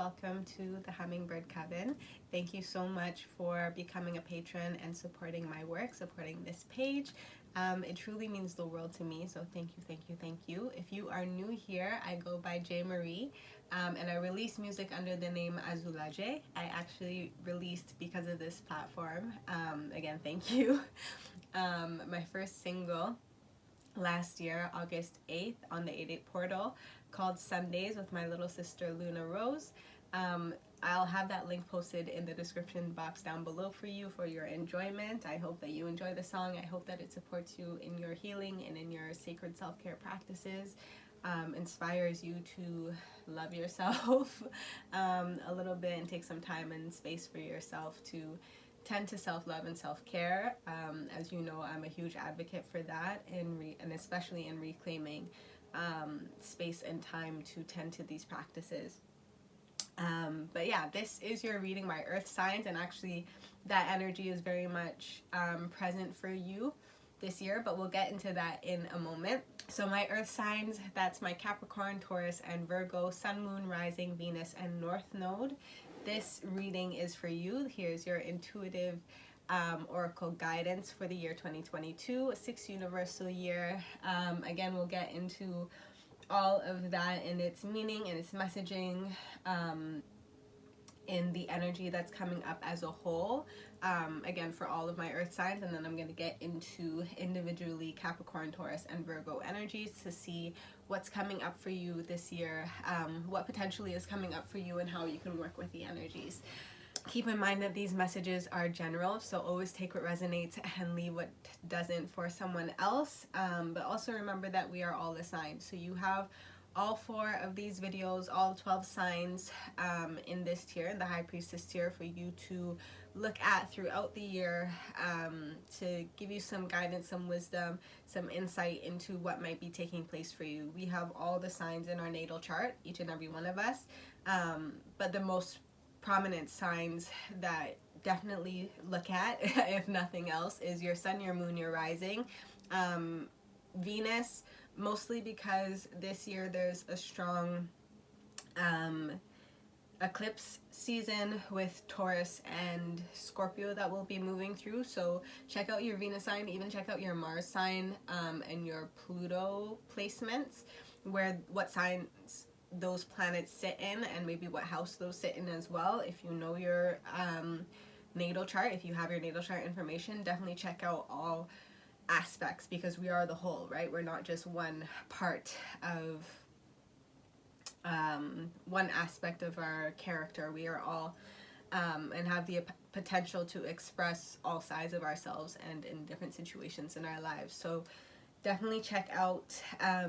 welcome to the Hummingbird Coven. Thank you so much for becoming a patron and supporting my work, supporting this page. It truly means the world to me, so thank you, thank you, thank you. If you are new here, I go by J. Marie, and I release music under the name Azulaje. I actually released because of this platform. Again, thank you. My first single last year, August 8th, on the 8/8 portal, called SunDayze with my little sister Luna Rose. I'll have that link posted in the description box down below for you for your enjoyment. I hope that you enjoy the song. I hope that it supports you in your healing and in your sacred self-care practices, inspires you to love yourself a little bit and take some time and space for yourself to tend to self-love and self-care. As you know, I'm a huge advocate for that, and especially in reclaiming space and time to tend to these practices. But yeah, this is your reading my earth signs, and actually that energy is very much present for you this year, but we'll get into that in a moment. So my earth signs, that's my Capricorn, Taurus, and Virgo, Sun, Moon, Rising, Venus, and North Node. This reading is for you. Here's your intuitive oracle guidance for the year 2022, a 6th universal year. Again, we'll get into all of that and its meaning and its messaging in the energy that's coming up as a whole, again for all of my earth signs, and then I'm going to get into individually Capricorn, Taurus, and Virgo energies to see what's coming up for you this year, what potentially is coming up for you, and how you can work with the energies. Keep in mind that these messages are general, so always take what resonates and leave what doesn't for someone else, but also remember that we are all assigned. So you have all 4 of these videos, all 12 signs in this tier, in the High Priestess tier, for you to look at throughout the year, to give you some guidance, some wisdom, some insight into what might be taking place for you. We have all the signs in our natal chart, each and every one of us, but the most prominent signs that definitely look at, if nothing else, is your sun, your moon, your rising. Venus, mostly because this year there's a strong eclipse season with Taurus and Scorpio that we'll be moving through, so check out your Venus sign, even check out your Mars sign, and your Pluto placements, what signs those planets sit in, and maybe what house those sit in as well. If you know your natal chart, if you have your natal chart information, definitely check out all aspects, because we are the whole, right? We're not just one part of one aspect of our character. We are all and have the potential to express all sides of ourselves and in different situations in our lives. So definitely check out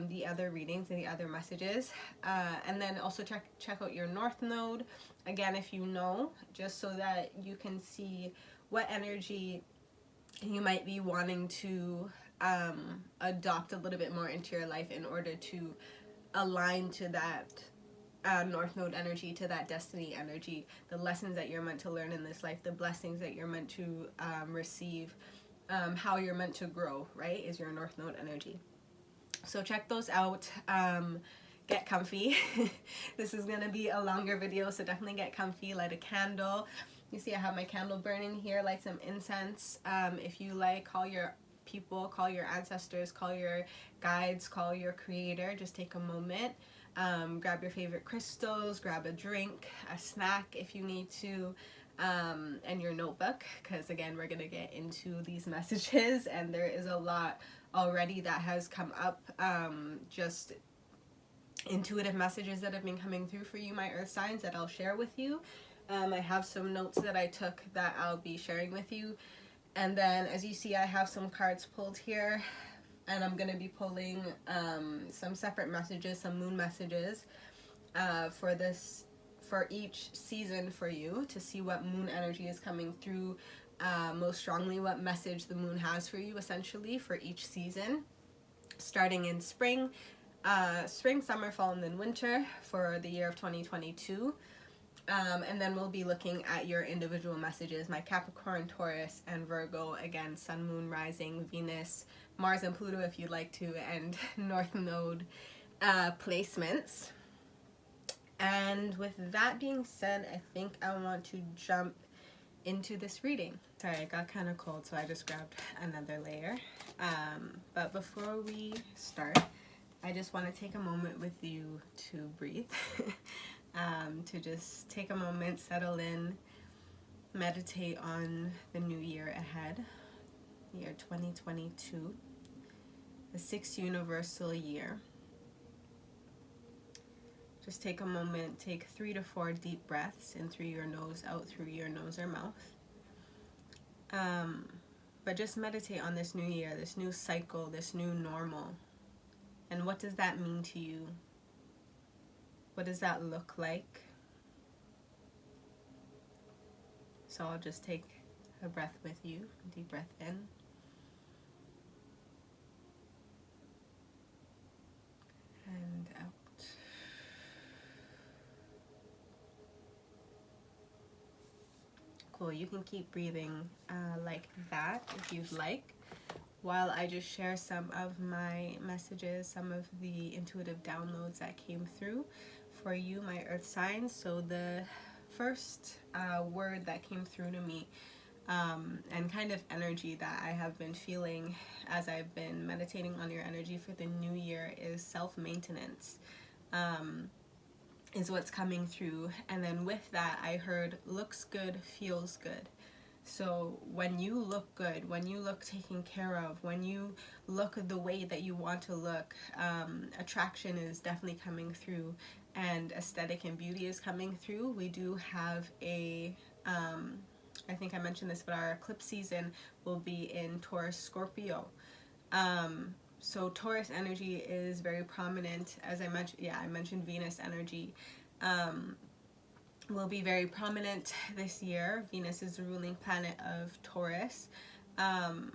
the other readings and the other messages, and then also check out your North Node, again, if you know, just so that you can see what energy you might be wanting to adopt a little bit more into your life in order to align to that North Node energy, to that destiny energy, the lessons that you're meant to learn in this life, the blessings that you're meant to receive, how you're meant to grow, right, is your North Node energy. So check those out. Get comfy. This is gonna be a longer video, so definitely get comfy, light a candle. You see I have my candle burning here, light some incense. If you like, call your people, call your ancestors, call your guides, call your creator. Just take a moment, grab your favorite crystals, grab a drink, a snack if you need to, and your notebook, because again, we're gonna get into these messages, and there is a lot already that has come up, just intuitive messages that have been coming through for you, my earth signs, that I'll share with you. I have some notes that I took that I'll be sharing with you, and then as you see, I have some cards pulled here, and I'm gonna be pulling some separate messages, some moon messages, for each season for you, to see what moon energy is coming through most strongly, what message the moon has for you essentially for each season, starting in spring, summer, fall, and then winter for the year of 2022. And then we'll be looking at your individual messages, my Capricorn, Taurus, and Virgo, again, Sun, Moon, Rising, Venus, Mars, and Pluto if you'd like to, and North Node placements. And And with that being said, I think I want to jump into this reading. Sorry, I got kind of cold, so I just grabbed another layer. But before we start, I just want to take a moment with you to breathe, to just take a moment, settle in, meditate on the new year ahead, year 2022, the 6th universal year. Just take a moment, take 3 to 4 deep breaths in through your nose, out through your nose or mouth. But just meditate on this new year, this new cycle, this new normal. And what does that mean to you? What does that look like? So I'll just take a breath with you, a deep breath in. And out. Cool, you can keep breathing like that if you'd like, while I just share some of my messages, some of the intuitive downloads that came through for you, my earth signs. So the first word that came through to me, and kind of energy that I have been feeling as I've been meditating on your energy for the new year, is self-maintenance. Is what's coming through. And then with that, I heard looks good, feels good. So when you look good, when you look taken care of, when you look the way that you want to look, attraction is definitely coming through, and aesthetic and beauty is coming through. We do have a, I think I mentioned this, but our eclipse season will be in Taurus, Scorpio. So Taurus energy is very prominent. As I mentioned, I mentioned Venus energy will be very prominent this year. Venus is the ruling planet of Taurus. And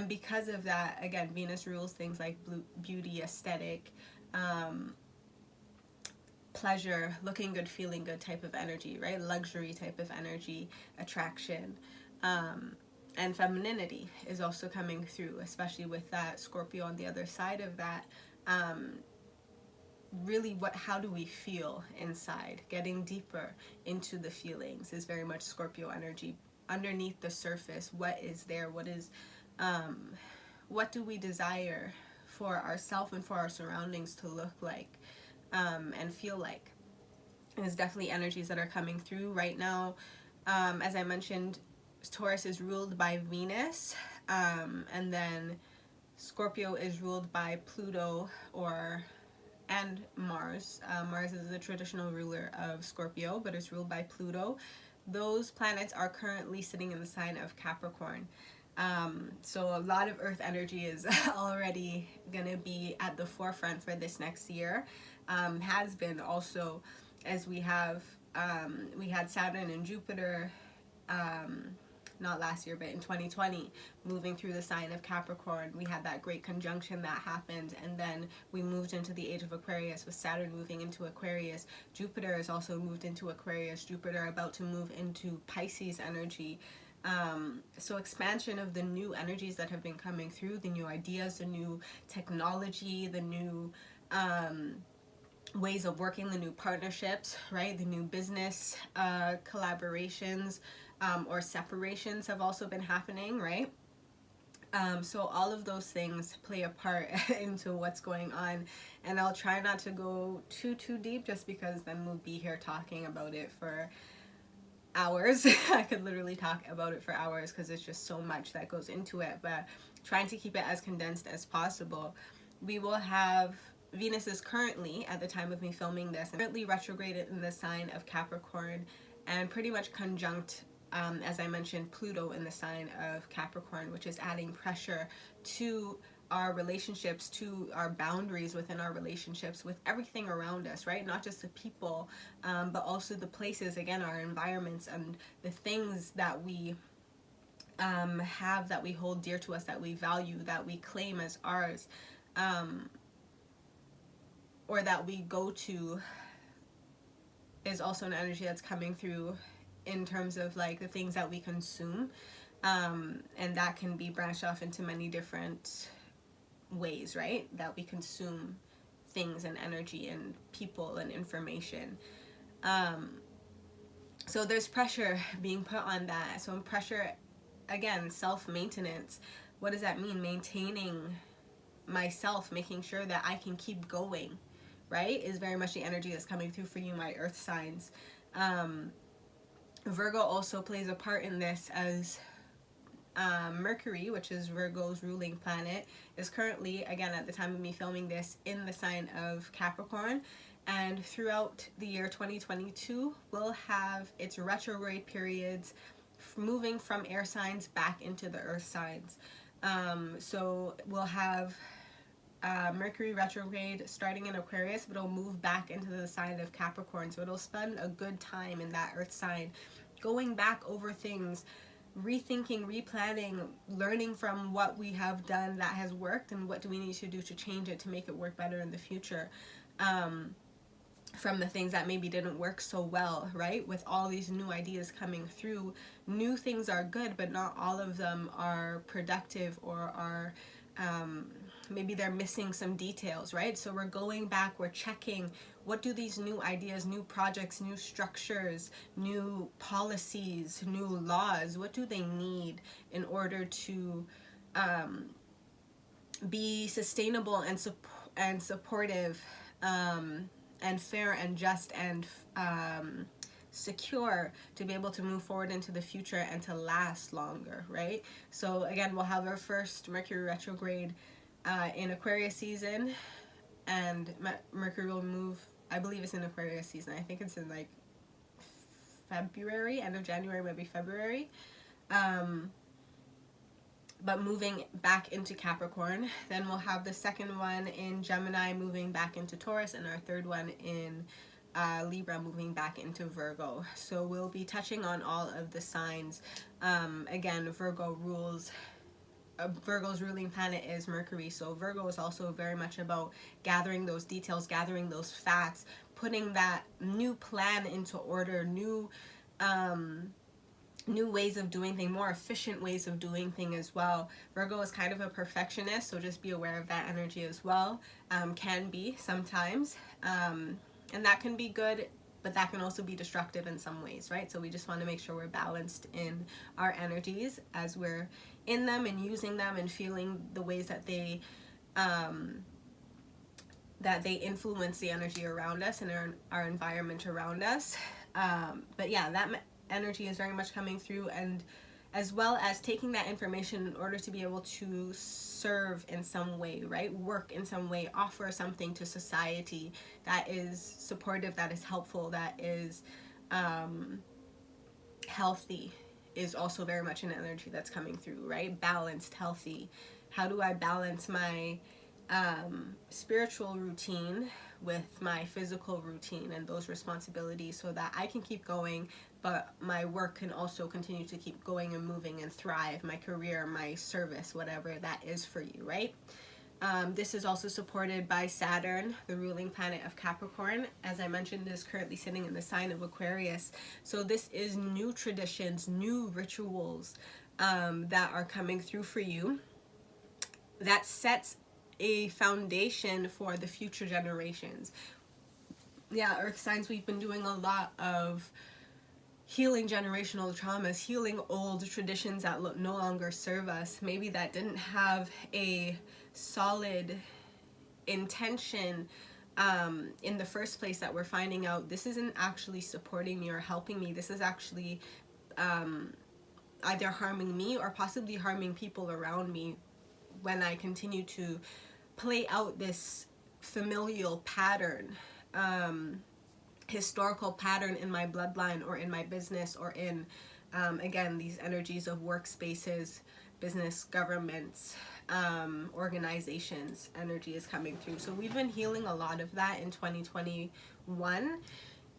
because of that, again, Venus rules things like beauty, aesthetic, pleasure, looking good, feeling good type of energy, right? Luxury type of energy, attraction. And femininity is also coming through, especially with that Scorpio on the other side of that. Really, how do we feel inside? Getting deeper into the feelings is very much Scorpio energy. Underneath the surface, what is there? What do we desire for ourselves and for our surroundings to look like and feel like? There's definitely energies that are coming through right now. As I mentioned, Taurus is ruled by Venus, and then Scorpio is ruled by Pluto and Mars. Mars is the traditional ruler of Scorpio, but it's ruled by Pluto. Those planets are currently sitting in the sign of Capricorn. So a lot of Earth energy is already going to be at the forefront for this next year. Has been also, as we had Saturn and Jupiter, not last year, but in 2020, moving through the sign of Capricorn. We had that great conjunction that happened, and then we moved into the age of Aquarius with Saturn moving into Aquarius. Jupiter has also moved into Aquarius. Jupiter about to move into Pisces energy. So expansion of the new energies that have been coming through, the new ideas, the new technology, the new ways of working, the new partnerships, right? The new business collaborations or separations have also been happening, right? So all of those things play a part into what's going on, and I'll try not to go too deep, just because then we'll be here talking about it for hours. I could literally talk about it for hours because it's just so much that goes into it, but trying to keep it as condensed as possible. We will have Venus is currently, at the time of me filming this, currently retrograded in the sign of Capricorn, and pretty much conjunct, as I mentioned, Pluto in the sign of Capricorn, which is adding pressure to our relationships, to our boundaries within our relationships, with everything around us, right? Not just the people, but also the places, again, our environments, and the things that we have, that we hold dear to us, that we value, that we claim as ours, or that we go to, is also an energy that's coming through in terms of like the things that we consume, and that can be branched off into many different ways, right? That we consume things and energy and people and information. So there's pressure being put on that. So pressure, again, self-maintenance. What does that mean? Maintaining myself, making sure that I can keep going, right? Is very much the energy that's coming through for you, my earth signs. Virgo also plays a part in this, as Mercury, which is Virgo's ruling planet, is currently, again, at the time of me filming this, in the sign of Capricorn. And throughout the year 2022, we'll have its retrograde periods moving from air signs back into the earth signs. So we'll have Mercury retrograde starting in Aquarius, but it'll move back into the sign of Capricorn. So it'll spend a good time in that earth sign, going back over things, rethinking, replanning, learning from what we have done that has worked and what do we need to do to change it to make it work better in the future. From the things that maybe didn't work so well, right? With all these new ideas coming through, new things are good, but not all of them are productive, or are maybe they're missing some details, right? So we're going back, we're checking, what do these new ideas, new projects, new structures, new policies, new laws, what do they need in order to be sustainable and supportive, and fair and just and secure, to be able to move forward into the future and to last longer, right? So again, we'll have our first Mercury retrograde in Aquarius season, and Mercury will move, I believe it's in Aquarius season, I think it's in like February, end of January, maybe February. But moving back into Capricorn. Then we'll have the second one in Gemini moving back into Taurus, and our third one in Libra moving back into Virgo. So we'll be touching on all of the signs. Again, Virgo's ruling planet is Mercury, so Virgo is also very much about gathering those details, gathering those facts, putting that new plan into order, new ways of doing things, more efficient ways of doing things as well. Virgo is kind of a perfectionist, so just be aware of that energy as well. Can be sometimes, and that can be good, but that can also be destructive in some ways, right? So we just want to make sure we're balanced in our energies as we're in them and using them and feeling the ways that they influence the energy around us and our environment around us. But yeah, that energy is very much coming through, and as well as taking that information in order to be able to serve in some way, right? Work in some way, offer something to society that is supportive, that is helpful, that is healthy, is also very much an energy that's coming through, right? Balanced, healthy. How do I balance my spiritual routine with my physical routine and those responsibilities so that I can keep going, but my work can also continue to keep going and moving and thrive, my career, my service, whatever that is for you, right? This is also supported by Saturn, the ruling planet of Capricorn. As I mentioned, is currently sitting in the sign of Aquarius. So this is new traditions, new rituals that are coming through for you, that sets a foundation for the future generations. Yeah, earth signs, we've been doing a lot of healing generational traumas, healing old traditions that no longer serve us, maybe that didn't have a solid intention in the first place, that we're finding out this isn't actually supporting me or helping me. This is actually either harming me or possibly harming people around me when I continue to play out this familial pattern, historical pattern in my bloodline or in my business or in, again, these energies of workspaces, business, governments, organizations. Energy is coming through. So we've been healing a lot of that in 2021.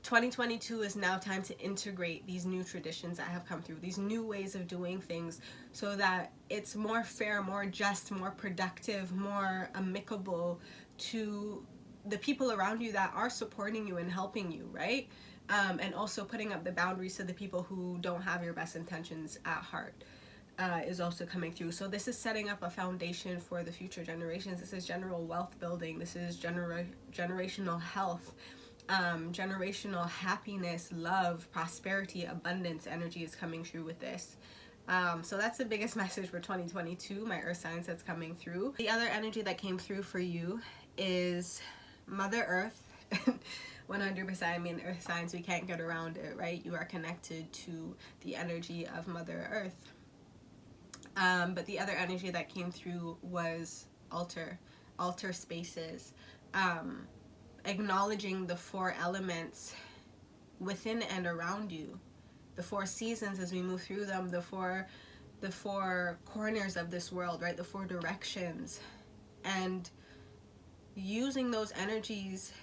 2022 is now time to integrate these new traditions that have come through, these new ways of doing things, so that it's more fair, more just, more productive, more amicable to the people around you that are supporting you and helping you, right? And also putting up the boundaries to the people who don't have your best intentions at heart. is also coming through. So this is setting up a foundation for the future generations. This is general wealth building. This is generational health, generational happiness, love, prosperity, abundance energy is coming through with this. So that's the biggest message for 2022, my earth signs, that's coming through. The other energy that came through for you is Mother Earth. 100%. I mean, earth signs, we can't get around it, right? You are connected to the energy of Mother Earth. But the other energy that came through was altar spaces, acknowledging the 4 elements within and around you, the 4 seasons as we move through them, the four corners of this world, right? The 4 directions, and using those energies,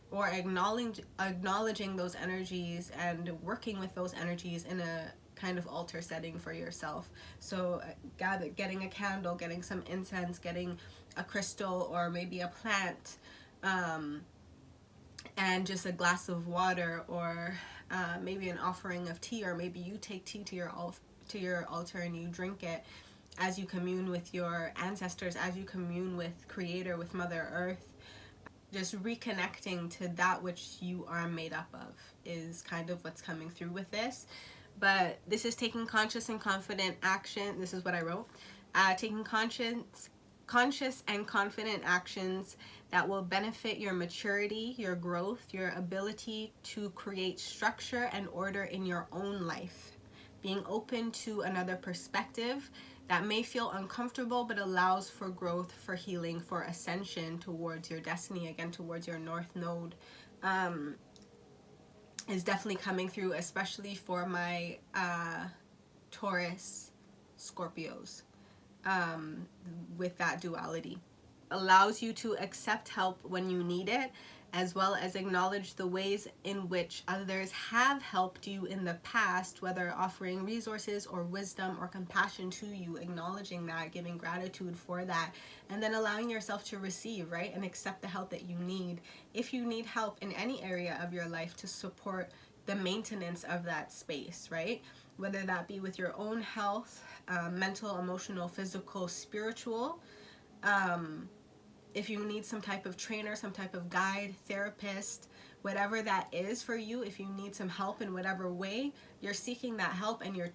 or acknowledging those energies and working with those energies in a kind of altar setting for yourself. So getting a candle, getting some incense, getting a crystal or maybe a plant, and just a glass of water, or maybe an offering of tea, or maybe you take tea to your altar and you drink it as you commune with your ancestors, as you commune with Creator, with Mother Earth. Just reconnecting to that which you are made up of is kind of what's coming through with this. But this is taking conscious and confident action. This is what I wrote. Taking conscious and confident actions that will benefit your maturity, your growth, your ability to create structure and order in your own life. Being open to another perspective that may feel uncomfortable, but allows for growth, for healing, for ascension towards your destiny, again, towards your North Node, is definitely coming through, especially for my Taurus Scorpios, with that duality. Allows you to accept help when you need it, as well as acknowledge the ways in which others have helped you in the past, whether offering resources or wisdom or compassion to you, acknowledging that, giving gratitude for that, and then allowing yourself to receive, right, and accept the help that you need. If you need help in any area of your life to support the maintenance of that space, right, whether that be with your own health, mental, emotional, physical, spiritual, if you need some type of trainer, some type of guide, therapist, whatever that is for you, if you need some help in whatever way, you're seeking that help, and you're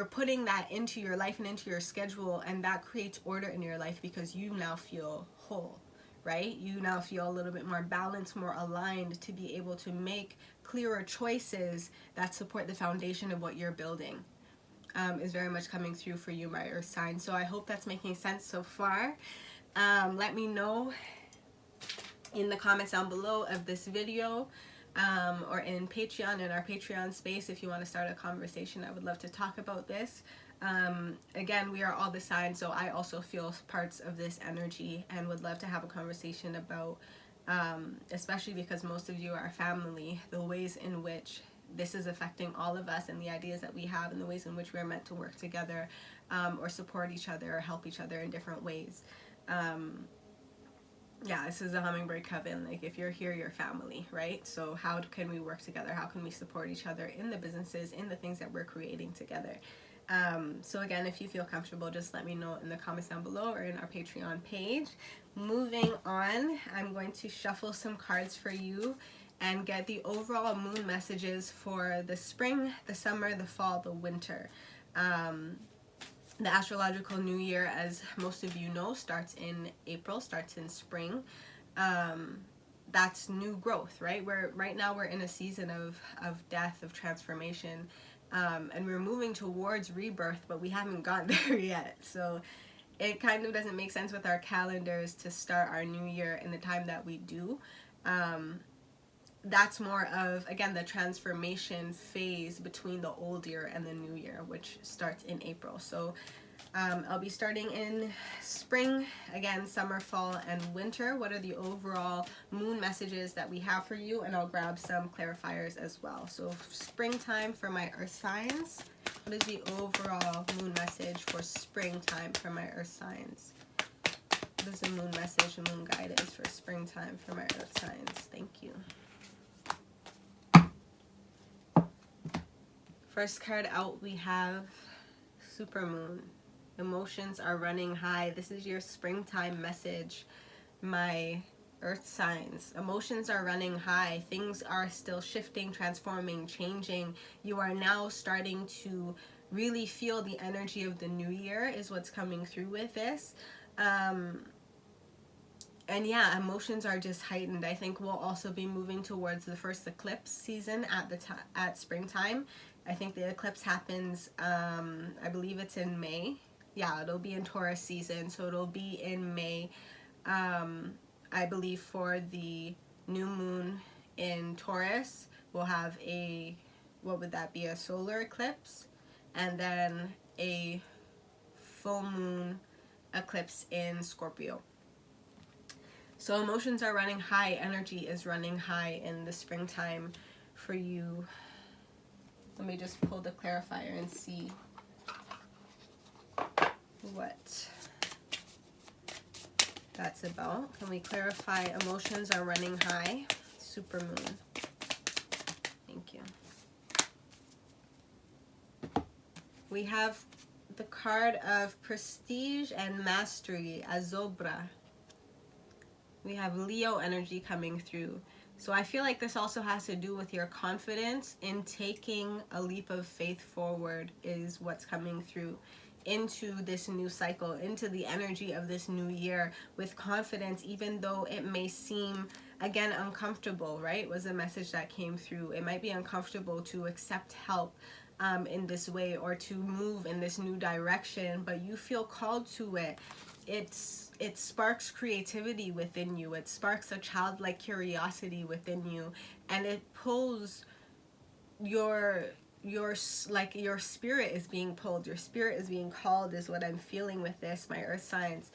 putting that into your life and into your schedule, and that creates order in your life because you now feel whole, right? You now feel a little bit more balanced, more aligned to be able to make clearer choices that support the foundation of what you're building. Is very much coming through for you, my earth sign. So I hope that's making sense so far. Let me know in the comments down below of this video, or in our Patreon space, if you want to start a conversation. I would love to talk about this. Again, we are all the signs, so I also feel parts of this energy and would love to have a conversation about, especially because most of you are family, the ways in which this is affecting all of us, and the ideas that we have, and the ways in which we're meant to work together, or support each other or help each other in different ways. Yeah, this is a Hummingbird Coven. Like, if you're here, you're family, right? So how can we work together? How can we support each other in the businesses, in the things that we're creating together? So again, if you feel comfortable, just let me know in the comments down below or in our Patreon page. Moving on, I'm going to shuffle some cards for you and get the overall moon messages for the spring, the summer, the fall, the winter. The astrological new year, as most of you know, starts in April, starts in spring. That's new growth, right? Right now we're in a season of death, of transformation, and we're moving towards rebirth, but we haven't gotten there yet. So it kind of doesn't make sense with our calendars to start our new year in the time that we do. That's more of, again, the transformation phase between the old year and the new year, which starts in April. So I'll be starting in spring, again, summer, fall, and winter. What are the overall moon messages that we have for you? And I'll grab some clarifiers as well. So springtime for my earth signs. What is the overall moon message for springtime for my earth signs? What is the moon message and moon guidance for springtime for my earth signs? Thank you. First card out, we have Supermoon. Emotions are running high. This is your springtime message, my earth signs. Emotions are running high. Things are still shifting, transforming, changing. You are now starting to really feel the energy of the new year is what's coming through with this. And yeah, emotions are just heightened. I think we'll also be moving towards the first eclipse season at springtime. I think the eclipse happens, I believe it's in May. Yeah, it'll be in Taurus season, so it'll be in May. I believe for the new moon in Taurus, we'll have a, what would that be, a solar eclipse, and then a full moon eclipse in Scorpio. So emotions are running high, energy is running high in the springtime for you. Let me just pull the clarifier and see what that's about. Can we clarify emotions are running high? Supermoon. Thank you. We have the card of prestige and mastery, Azobra. We have Leo energy coming through. So I feel like this also has to do with your confidence in taking a leap of faith forward is what's coming through into this new cycle, into the energy of this new year with confidence, even though it may seem, again, uncomfortable, right? Was a message that came through. It might be uncomfortable to accept help in this way or to move in this new direction, but you feel called to it. It sparks creativity within you. It sparks a childlike curiosity within you, and it pulls your spirit is being pulled. Your spirit is being called is what I'm feeling with this, my earth signs.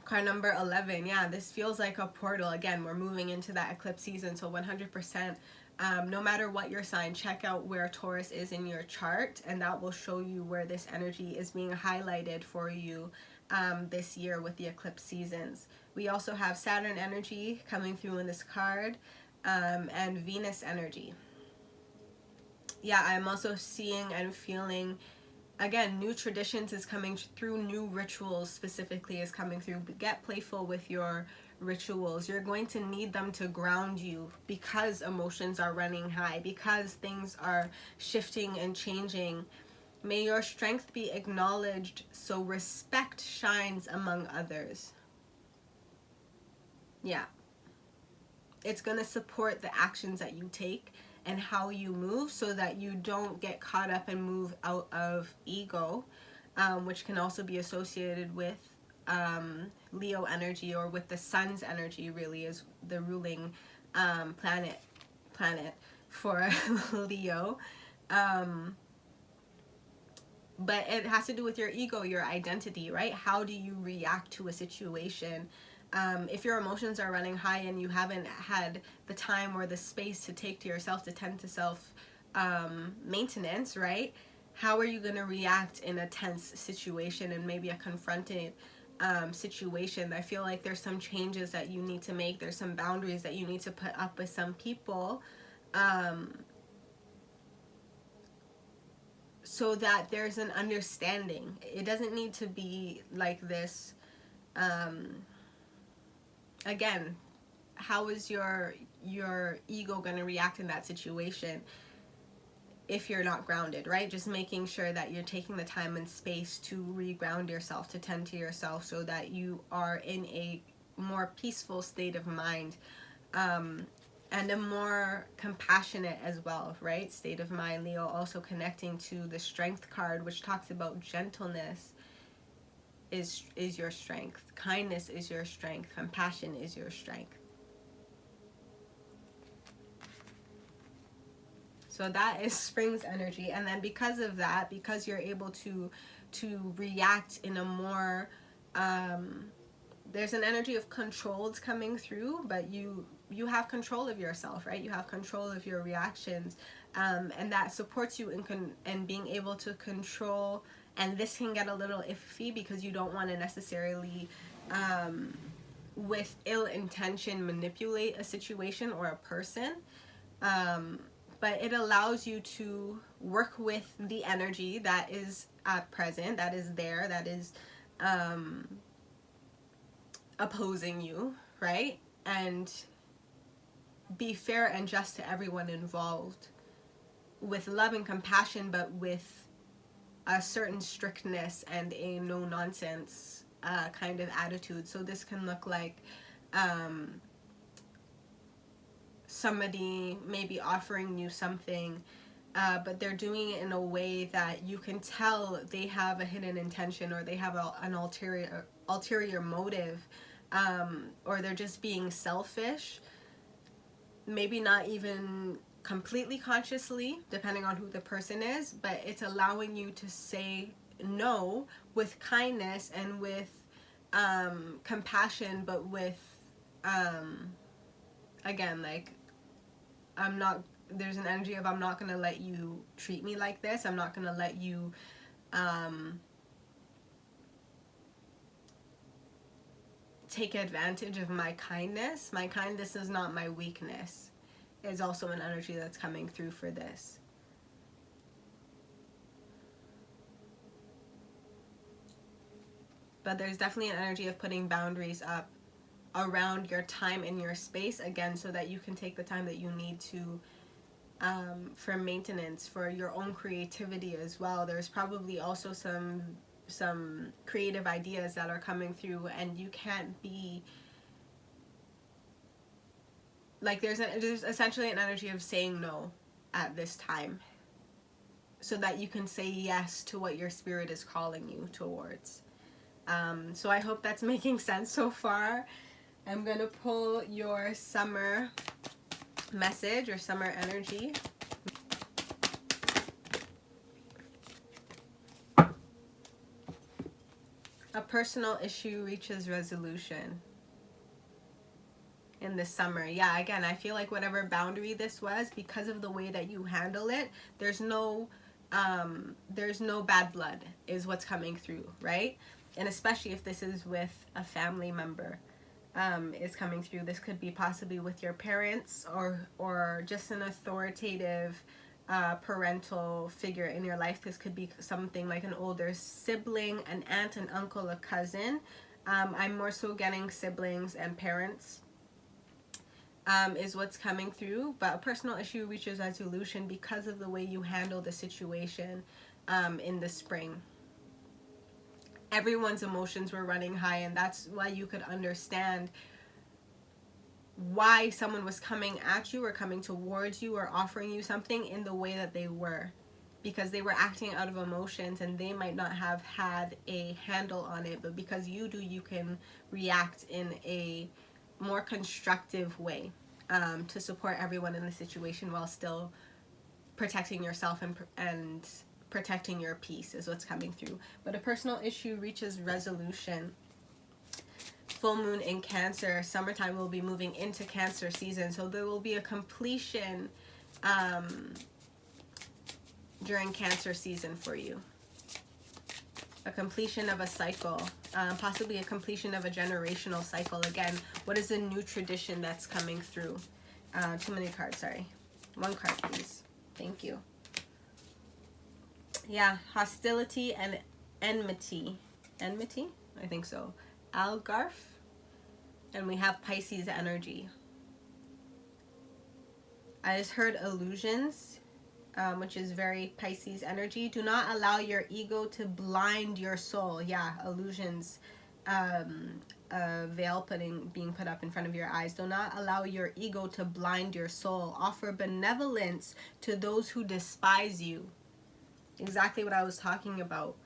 Card number 11. Yeah, this feels like a portal. Again, we're moving into that eclipse season, so 100%. No matter what your sign, check out where Taurus is in your chart, and that will show you where this energy is being highlighted for you this year with the eclipse seasons. We also have Saturn energy coming through in this card, and Venus energy. Yeah, I'm also seeing and feeling, again, new traditions is coming through, new rituals specifically is coming through. Get playful with your rituals. You're going to need them to ground you because emotions are running high, because things are shifting and changing. May your strength be acknowledged so respect shines among others. Yeah. It's going to support the actions that you take and how you move so that you don't get caught up and move out of ego, which can also be associated with Leo energy, or with the sun's energy, really is the ruling planet for Leo. But it has to do with your ego, your identity, right? How do you react to a situation? If your emotions are running high and you haven't had the time or the space to take to yourself, to tend to self maintenance, right? How are you going to react in a tense situation and maybe a confronted situation? I feel like there's some changes that you need to make. There's some boundaries that you need to put up with some people, so that there's an understanding. It doesn't need to be like this. Again, how is your ego going to react in that situation if you're not grounded, right? Just making sure that you're taking the time and space to reground yourself, to tend to yourself, so that you are in a more peaceful state of mind, and a more compassionate as well, right? State of mind. Leo also connecting to the strength card, which talks about gentleness is your strength. Kindness is your strength. Compassion is your strength. So that is spring's energy. And then because of that, because you're able to react in a more, there's an energy of controlled coming through, but you have control of yourself, right? You have control of your reactions, and that supports you in being able to control. And this can get a little iffy because you don't want to necessarily, with ill intention, manipulate a situation or a person. but it allows you to work with the energy that is at present, that is there, that is opposing you, right? And be fair and just to everyone involved with love and compassion, but with a certain strictness and a no nonsense kind of attitude. So this can look like somebody maybe offering you something, but they're doing it in a way that you can tell they have a hidden intention, or they have an ulterior motive, or they're just being selfish, maybe not even completely consciously, depending on who the person is, but it's allowing you to say no with kindness and with compassion, but with again, like, there's an energy of, I'm not gonna let you treat me like this. I'm not gonna let you take advantage of my kindness. My kindness is not my weakness, is also an energy that's coming through for this. But there's definitely an energy of putting boundaries up around your time and your space, again, so that you can take the time that you need to for maintenance, for your own creativity as well. There's probably also some creative ideas that are coming through, and you can't be like, there's essentially an energy of saying no at this time, so that you can say yes to what your spirit is calling you towards. So I hope that's making sense so far. I'm gonna pull your summer message or summer energy. A personal issue reaches resolution in the summer. Yeah, again, I feel like whatever boundary this was, because of the way that you handle it, there's no bad blood is what's coming through, right? And especially if this is with a family member, is coming through. This could be possibly with your parents, or just an authoritative parental figure in your life. This could be something like an older sibling, an aunt, an uncle, a cousin. I'm more so getting siblings and parents is what's coming through. But a personal issue reaches resolution because of the way you handle the situation in the spring. Everyone's emotions were running high, and that's why you could understand why someone was coming at you or coming towards you or offering you something in the way that they were, because they were acting out of emotions, and they might not have had a handle on it, but because you do, you can react in a more constructive way to support everyone in the situation while still protecting yourself and protecting your peace is what's coming through. But a personal issue reaches resolution. Full moon in Cancer, summertime will be moving into Cancer season, so there will be a completion during Cancer season for you. A completion of a cycle, possibly a completion of a generational cycle. Again, what is the new tradition that's coming through? Too many cards, sorry. One card, please. Thank you. Yeah, hostility and enmity. Enmity? I think so. Algarve. And we have Pisces energy. I just heard illusions, which is very Pisces energy. Do not allow your ego to blind your soul. Yeah, illusions. A veil being put up in front of your eyes. Do not allow your ego to blind your soul. Offer benevolence to those who despise you. Exactly what I was talking about.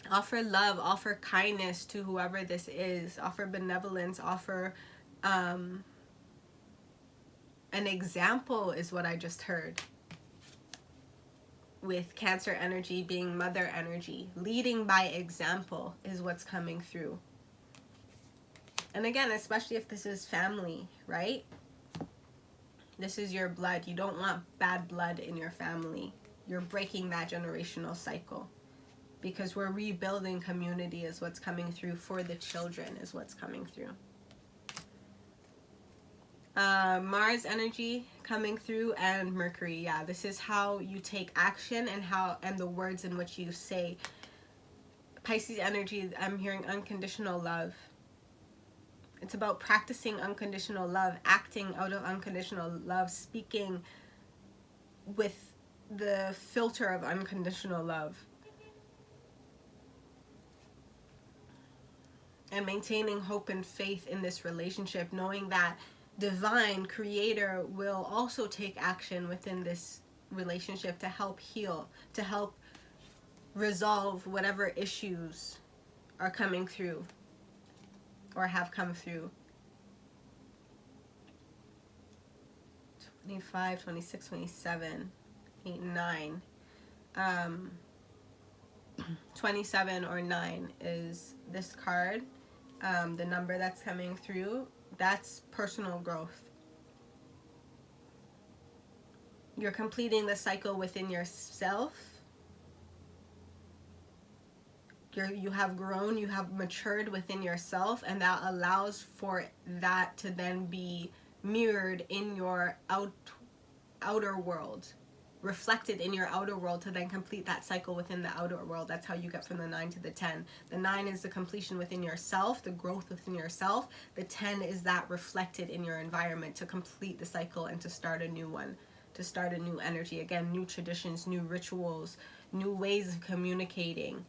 Offer love, offer kindness to whoever this is. Offer benevolence, offer an example is what I just heard. With Cancer energy being mother energy. Leading by example is what's coming through. And again, especially if this is family, right? This is your blood. You don't want bad blood in your family. You're breaking that generational cycle, because we're rebuilding community is what's coming through. For the children is what's coming through. Mars energy coming through, and Mercury. Yeah, this is how you take action and the words in which you say. Pisces energy, I'm hearing unconditional love. It's about practicing unconditional love, acting out of unconditional love, speaking with the filter of unconditional love, and maintaining hope and faith in this relationship, knowing that divine creator will also take action within this relationship to help heal, to help resolve whatever issues are coming through or have come through. 25, 26, 27, 8, 9. 27 or 9 is this card. The number that's coming through, that's personal growth. You're completing the cycle within yourself. You have grown, you have matured within yourself, and that allows for that to then be mirrored in your outer world, reflected in your outer world, to then complete that cycle within the outer world. That's how you get from the 9 to the 10. The 9 is the completion within yourself, the growth within yourself. The 10 is that reflected in your environment to complete the cycle and to start a new one, to start a new energy. Again, new traditions, new rituals, new ways of communicating.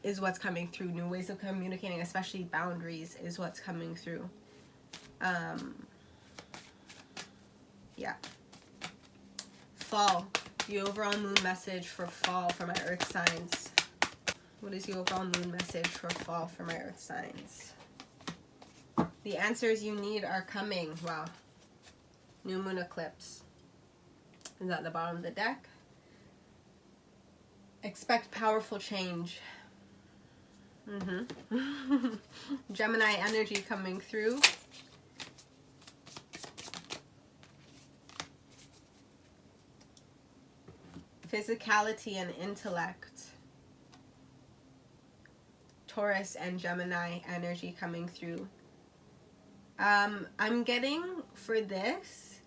Is what's coming through. New ways of communicating, especially boundaries, is what's coming through. Yeah. Fall. The overall moon message for fall for my earth signs. What is the overall moon message for fall for my earth signs? The answers you need are coming. Wow. New moon eclipse is at the bottom of the deck. Expect powerful change. Gemini energy coming through. Physicality and intellect. Taurus and Gemini energy coming through. I'm getting for this,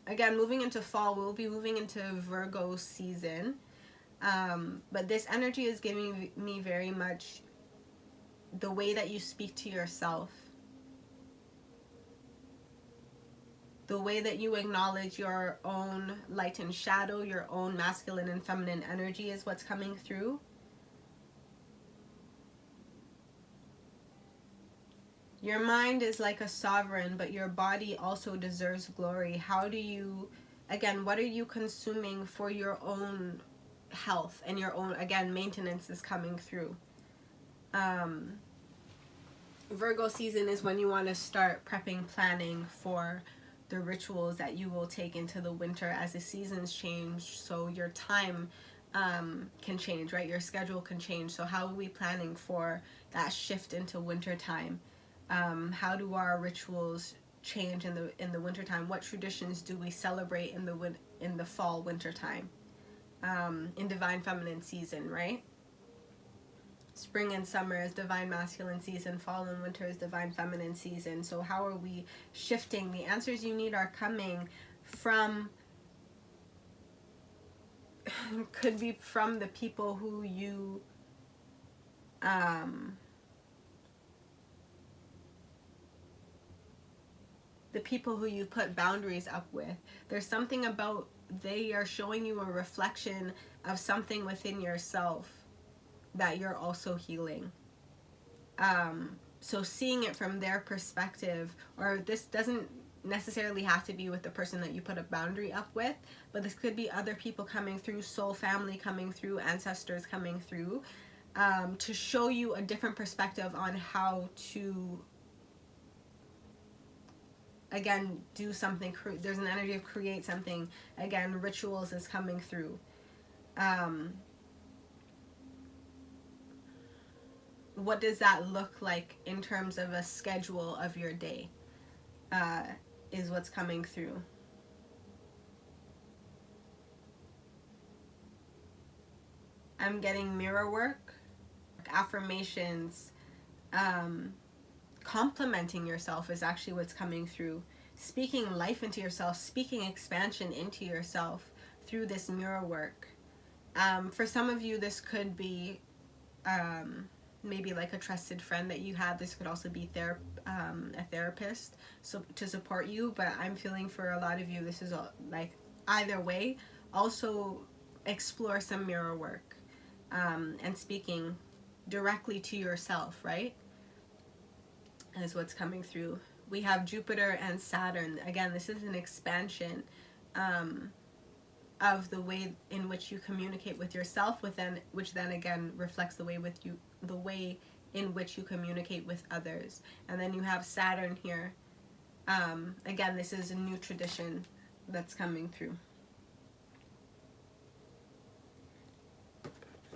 again, moving into fall, we'll be moving into Virgo season. But this energy is giving me very much the way that you speak to yourself, the way that you acknowledge your own light and shadow, your own masculine and feminine energy is what's coming through. Your mind is like a sovereign, but your body also deserves glory. How do you, again, what are you consuming for your own health and your own, again, maintenance is coming through. Virgo season is when you want to start prepping, planning for the rituals that you will take into the winter as the seasons change, so your time can change, right? Your schedule can change. So how are we planning for that shift into winter time? How do our rituals change in the winter time? What traditions do we celebrate in the fall winter time? In divine feminine season, right? Spring and summer is divine masculine season. Fall and winter is divine feminine season. So how are we shifting? The answers you need are coming from, could be from the people who you put boundaries up with. There's something about, they are showing you a reflection of something within yourself that you're also healing. So seeing it from their perspective, or this doesn't necessarily have to be with the person that you put a boundary up with, but this could be other people coming through, soul family coming through, ancestors coming through, to show you a different perspective on how to, again, do something. There's an energy of create something. Again, rituals is coming through. What does that look like in terms of a schedule of your day, is what's coming through. I'm getting mirror work, affirmations, complimenting yourself is actually what's coming through. Speaking life into yourself, speaking expansion into yourself through this mirror work. For some of you, this could be maybe like a trusted friend that you have. This could also be a therapist, so to support you. But I'm feeling for a lot of you, this is like either way. Also, explore some mirror work and speaking directly to yourself, right? Is what's coming through. We have Jupiter and Saturn. Again, this is an expansion of the way in which you communicate with yourself, which then again reflects the way in which you communicate with others. And then you have Saturn here. Again, this is a new tradition that's coming through.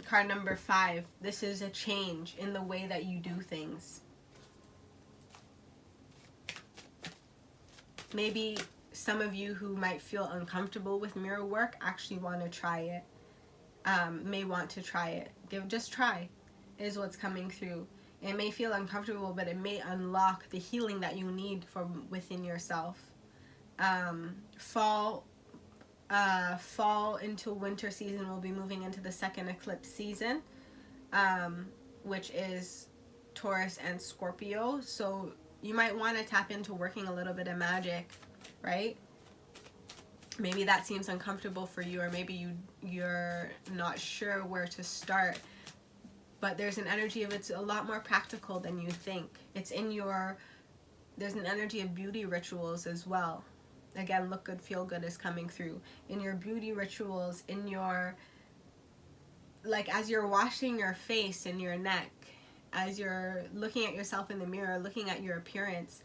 Card number 5. This is a change in the way that you do things. Maybe some of you who might feel uncomfortable with mirror work actually want to try it. May want to try it. Just try is what's coming through. It may feel uncomfortable, but it may unlock the healing that you need from within yourself. Fall into winter season, will be moving into the second eclipse season, which is Taurus and Scorpio. So you might want to tap into working a little bit of magic, right? Maybe that seems uncomfortable for you, or maybe you're not sure where to start. But there's an energy of it's a lot more practical than you think. It's in there's an energy of beauty rituals as well. Again, look good, feel good is coming through. In your beauty rituals, in your, like as you're washing your face and your neck, as you're looking at yourself in the mirror, looking at your appearance,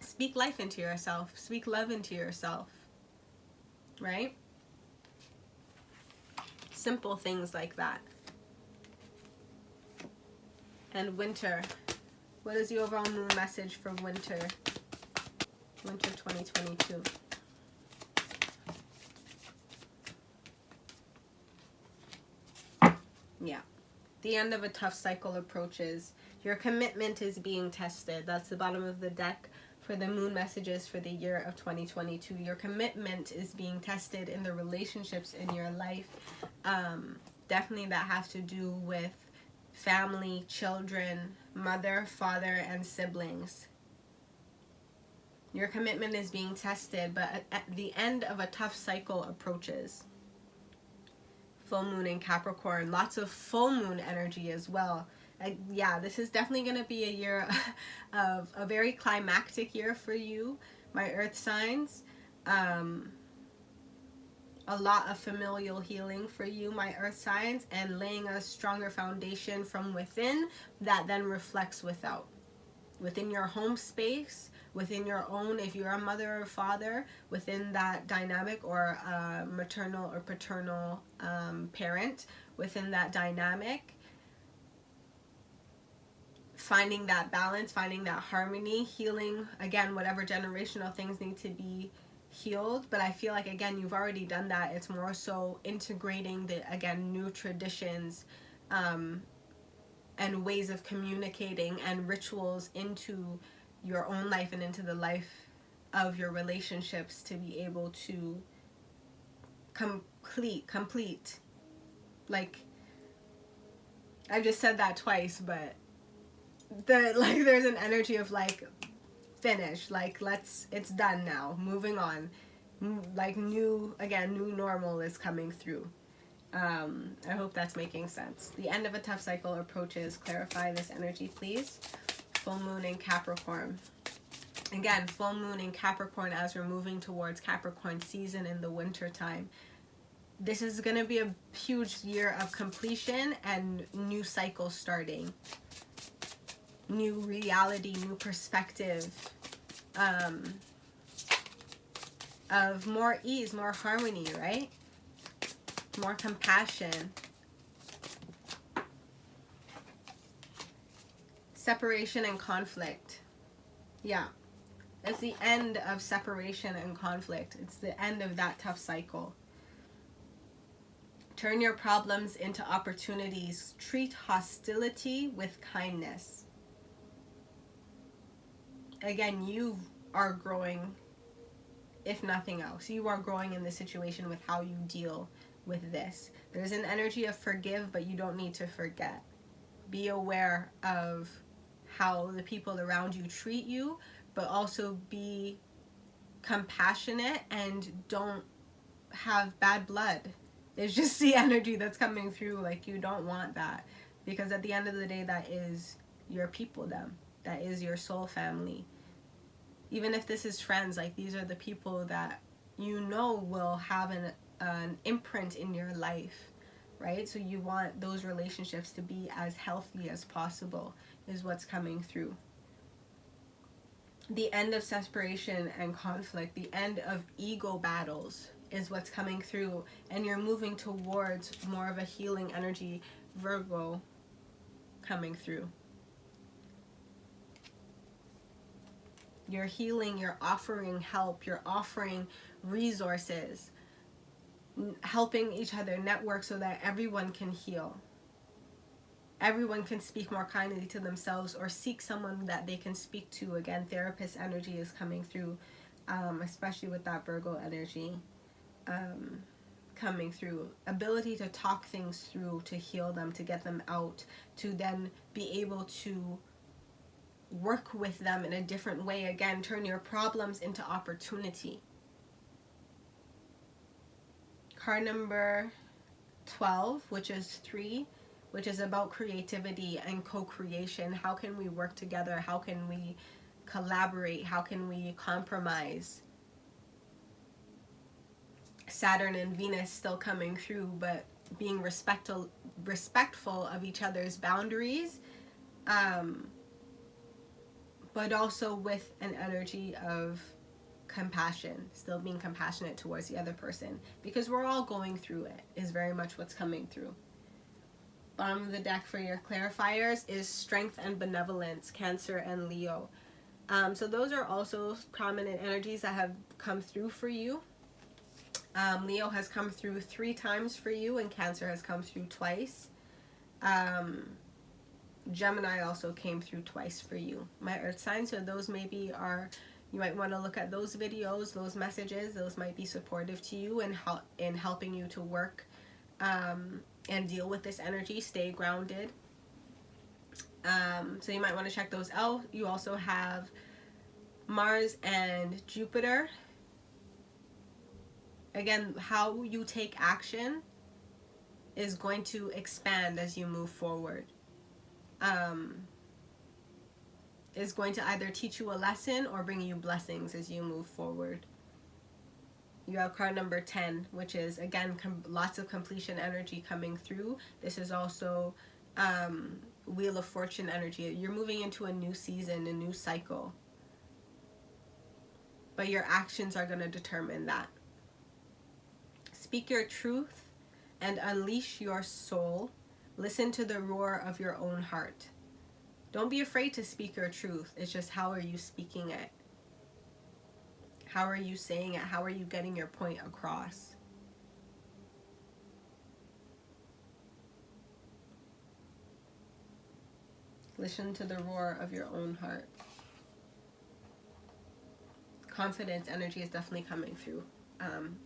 speak life into yourself, speak love into yourself, right? Simple things like that. And winter. What is the overall moon message for winter? Winter 2022. Yeah. The end of a tough cycle approaches. Your commitment is being tested. That's the bottom of the deck for the moon messages for the year of 2022. Your commitment is being tested in the relationships in your life. Definitely that has to do with family, children, mother, father, and siblings. Your commitment is being tested, but at the end of a tough cycle approaches. Full moon in Capricorn, lots of full moon energy as well. Yeah, this is definitely going to be a year of a very climactic year for you, my earth signs. A lot of familial healing for you, my earth signs, and laying a stronger foundation from within that then reflects without. Within your home space, within your own, if you're a mother or father, within that dynamic, or a maternal or paternal parent, within that dynamic, finding that balance, finding that harmony, healing, again, whatever generational things need to be healed. But I feel like, again, you've already done that. It's more so integrating the, again, new traditions and ways of communicating and rituals into your own life and into the life of your relationships to be able to complete. Like, I just said that twice, but there's an energy of like, finish, like, it's done now, moving on, like new normal is coming through. I hope that's making sense. The end of a tough cycle approaches. Clarify this energy, please. Full moon in Capricorn. Again, full moon in Capricorn as we're moving towards Capricorn season in the winter time. This is going to be a huge year of completion and new cycle starting. New reality, new perspective. Of more ease, more harmony, right? More compassion. Separation and conflict. Yeah. It's the end of separation and conflict. It's the end of that tough cycle. Turn your problems into opportunities. Treat hostility with kindness. again, you are growing, if nothing else. You are growing in this situation with how you deal with this. There's an energy of forgive, but you don't need to forget. Be aware of how the people around you treat you, but also be compassionate and don't have bad blood. It's just the energy that's coming through. Like, you don't want that, because at the end of the day, that is your people, them. That is your soul family. Even if this is friends, like, these are the people that you know will have an imprint in your life, right? So you want those relationships to be as healthy as possible, is what's coming through. The end of separation and conflict, the end of ego battles is what's coming through, and you're moving towards more of a healing energy, Virgo, coming through. You're healing, you're offering help, you're offering resources, helping each other network so that everyone can heal. Everyone can speak more kindly to themselves, or seek someone that they can speak to. Again, therapist energy is coming through, especially with that Virgo energy coming through. Ability to talk things through, to heal them, to get them out, to then be able to work with them in a different way. Again, turn your problems into opportunity. Card number 12, which is 3, which is about creativity and co-creation. How can we work together? How can we collaborate? How can we compromise? Saturn and Venus still coming through, but being respectful of each other's boundaries, but also with an energy of compassion, still being compassionate towards the other person, because we're all going through it, is very much what's coming through. Bottom of the deck for your clarifiers is strength and benevolence, Cancer and Leo. So those are also prominent energies that have come through for you. Leo has come through 3 times for you, and Cancer has come through twice. Gemini also came through twice for you, my earth sign. So those maybe are, you might want to look at those videos, those messages. Those might be supportive to you and in helping you to work and deal with this energy, stay grounded. So you might want to check those out. You also have Mars and Jupiter. Again, how you take action is going to expand as you move forward. Is going to either teach you a lesson or bring you blessings as you move forward. You have card number 10, which is, again, lots of completion energy coming through. This is also Wheel of Fortune energy. You're moving into a new season, a new cycle. But your actions are going to determine that. Speak your truth and unleash your soul. Listen to the roar of your own heart. Don't be afraid to speak your truth. It's just, how are you speaking it? How are you saying it? How are you getting your point across? Listen to the roar of your own heart. Confidence energy is definitely coming through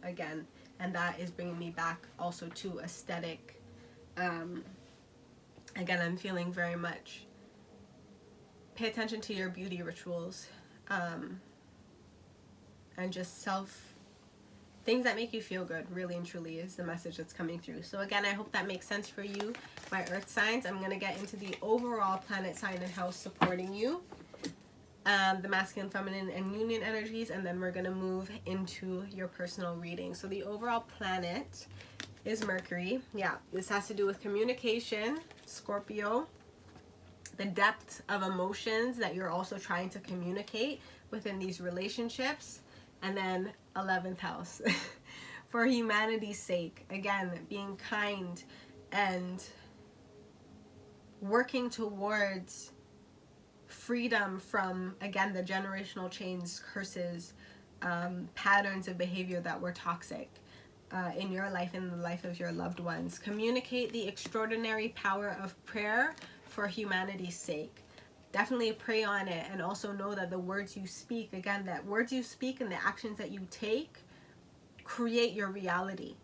again. And that is bringing me back also to aesthetic. Again, I'm feeling very much, pay attention to your beauty rituals. And just things that make you feel good, really and truly, is the message that's coming through. So again, I hope that makes sense for you, my earth signs. I'm going to get into the overall planet sign and house supporting you. The masculine, feminine, and union energies, and then we're going to move into your personal reading. So the overall planet is Mercury. Yeah, this has to do with communication, Scorpio, the depth of emotions that you're also trying to communicate within these relationships, and then 11th house for humanity's sake. Again, being kind and working towards freedom from, again, the generational chains, curses, patterns of behavior that were toxic in your life and the life of your loved ones. Communicate the extraordinary power of prayer for humanity's sake. definitely pray on it, and also know that the words you speak, again, that words you speak and the actions that you take create your reality.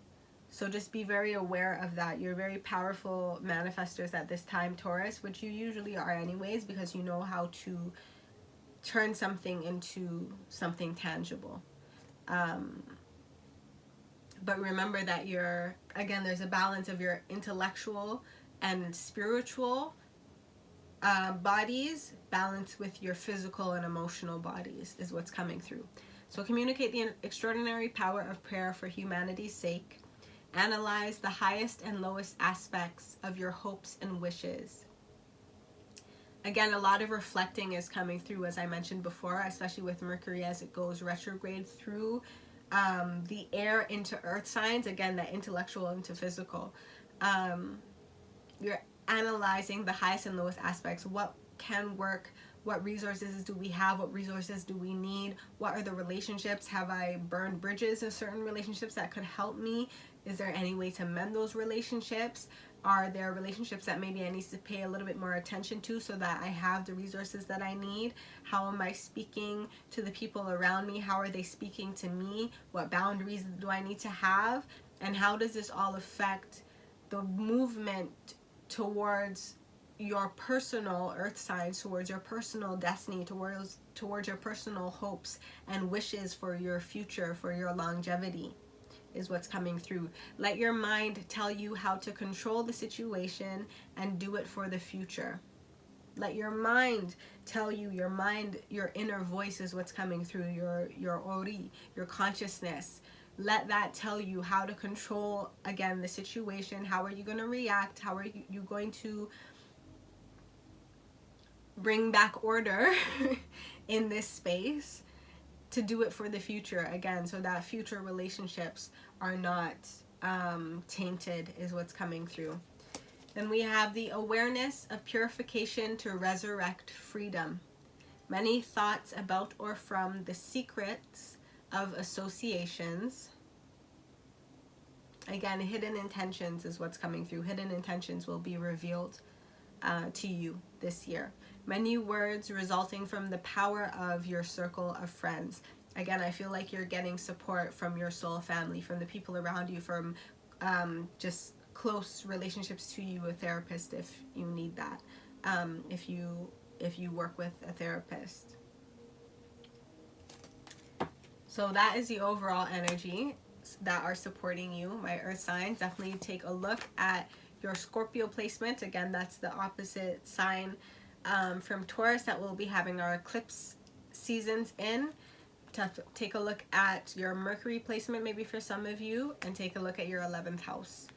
So just be very aware of that. You're very powerful manifestors at this time, Taurus, which you usually are anyways, because you know how to turn something into something tangible. But remember that you're, again, there's a balance of your intellectual and spiritual bodies balanced with your physical and emotional bodies is what's coming through. So communicate the extraordinary power of prayer for humanity's sake. Analyze the highest and lowest aspects of your hopes and wishes. Again, a lot of reflecting is coming through, as I mentioned before, especially with Mercury as it goes retrograde through the air into earth signs. Again, that intellectual into physical. You're analyzing the highest and lowest aspects. What can work? What resources do we have? What resources do we need? What are the relationships? Have I burned bridges in certain relationships that could help me? Is there any way to mend those relationships? Are there relationships that maybe I need to pay a little bit more attention to so that I have the resources that I need? How am I speaking to the people around me? How are they speaking to me? What boundaries do I need to have? And how does this all affect the movement towards your personal earth signs, towards your personal destiny, towards your personal hopes and wishes for your future, for your longevity, is what's coming through. Let your mind tell you how to control the situation and do it for the future. Let your mind tell you, your inner voice is what's coming through, your ori, your consciousness. Let that tell you how to control, again, the situation. How are you going to react? How are you going to bring back order in this space to do it for the future, again, so that future relationships are not tainted, is what's coming through. Then we have the awareness of purification to resurrect freedom. Many thoughts about or from the secrets of associations. Again, hidden intentions is what's coming through. Hidden intentions will be revealed to you this year. Many words resulting from the power of your circle of friends. Again, I feel like you're getting support from your soul family, from the people around you, from just close relationships to you, a therapist if you need that, if you work with a therapist. So that is the overall energy that are supporting you, my earth signs. Definitely take a look at your Scorpio placement. Again, that's the opposite sign from Taurus that we'll be having our eclipse seasons in. Take a look at your Mercury placement, maybe for some of you, and take a look at your 11th house.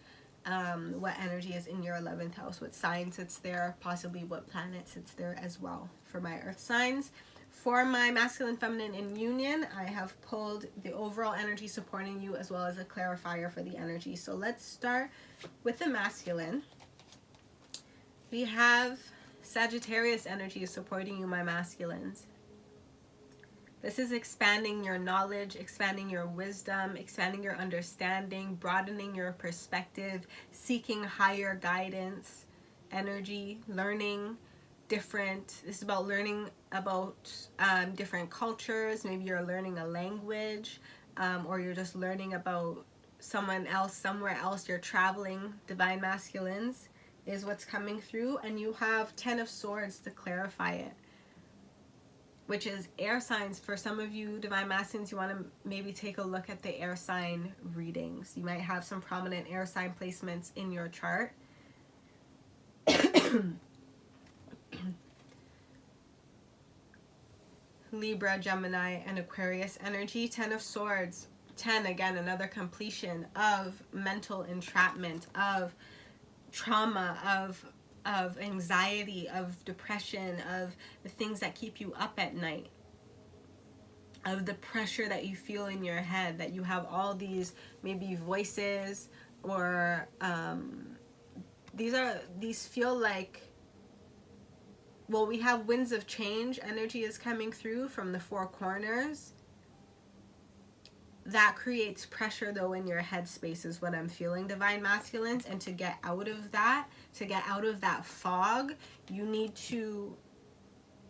What energy is in your 11th house, what sign sits there, possibly what planet sits there as well for my earth signs. For my masculine feminine in union, I have pulled the overall energy supporting you as well as a clarifier for the energy. So let's start with the masculine. We have Sagittarius energy supporting you, my masculines. This is expanding your knowledge, expanding your wisdom, expanding your understanding, broadening your perspective, seeking higher guidance, energy, learning different. This is about learning about different cultures. Maybe you're learning a language, or you're just learning about someone else, somewhere else. You're traveling. Divine masculines is what's coming through, and you have 10 of Swords to clarify it, which is air signs. For some of you divine masculines, you want to maybe take a look at the air sign readings. You might have some prominent air sign placements in your chart. Libra, Gemini, and Aquarius energy. 10 of Swords. 10, again, another completion of mental entrapment, of trauma, of anxiety, of depression, of the things that keep you up at night, of the pressure that you feel in your head, that you have all these maybe voices, or these feel like, well, we have winds of change energy is coming through from the four corners. That creates pressure though in your headspace is what I'm feeling, divine masculines. And to get out of that, fog, you need to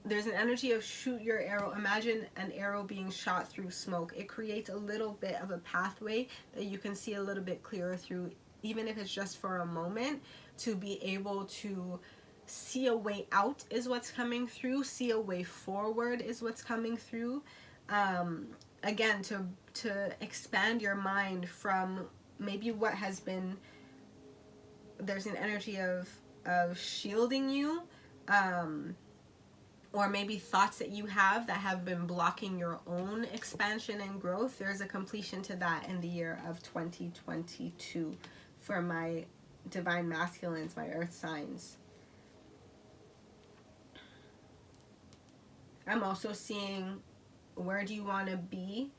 there's an energy of shoot your arrow. Imagine an arrow being shot through smoke. It creates a little bit of a pathway that you can see a little bit clearer through, even if it's just for a moment, to be able to see a way out is what's coming through, see a way forward is what's coming through. Again, to expand your mind from maybe what has been, there's an energy of shielding you, or maybe thoughts that you have that have been blocking your own expansion and growth. There's a completion to that in the year of 2022 for my divine masculines, my earth signs. I'm also seeing, where do you want to be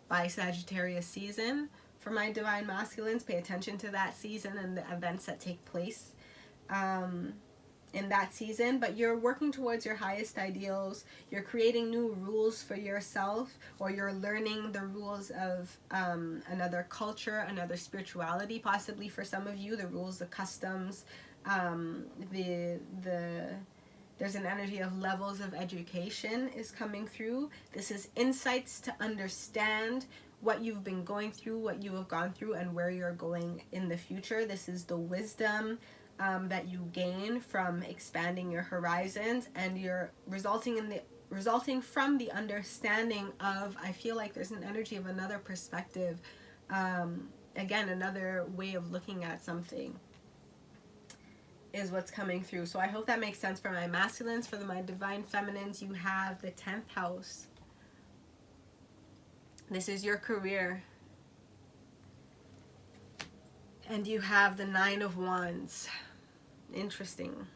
by Sagittarius season? For my divine masculines, pay attention to that season and the events that take place in that season. But you're working towards your highest ideals. You're creating new rules for yourself, or you're learning the rules of another culture, another spirituality, possibly for some of you, the rules, the customs, there's an energy of levels of education is coming through. This is insights to understand what you've been going through, what you have gone through, and where you're going in the future. This is the wisdom that you gain from expanding your horizons, and you're resulting from the understanding of, I feel like there's an energy of another perspective, again, another way of looking at something is what's coming through. So I hope that makes sense for my masculines. For my divine feminines, you have the 10th house. This is your career. And you have the 9 of Wands. Interesting.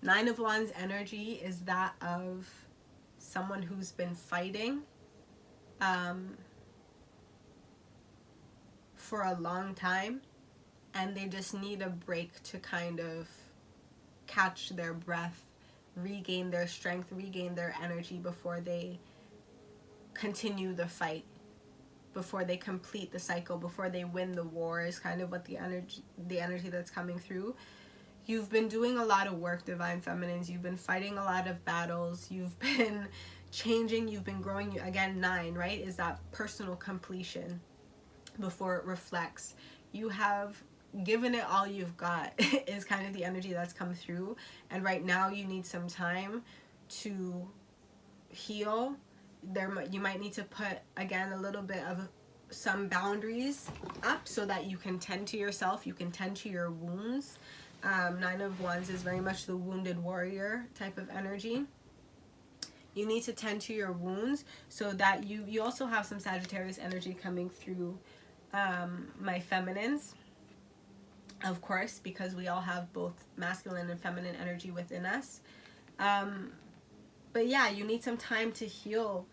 9 of Wands energy is that of someone who's been fighting for a long time, and they just need a break to kind of catch their breath, regain their strength, regain their energy before they continue the fight, before they complete the cycle, before they win the war, is kind of what the energy that's coming through. You've been doing a lot of work, divine feminines. You've been fighting a lot of battles. You've been changing. You've been growing. Again, 9, right, is that personal completion before it reflects. You have given it all you've got is kind of the energy that's come through. And right now you need some time to heal. You might need to put, again, a little bit of some boundaries up so that you can tend to yourself, you can tend to your wounds. 9 of Wands is very much the wounded warrior type of energy. You need to tend to your wounds so that you also have some Sagittarius energy coming through, my feminines, of course, because we all have both masculine and feminine energy within us. But yeah, you need some time to heal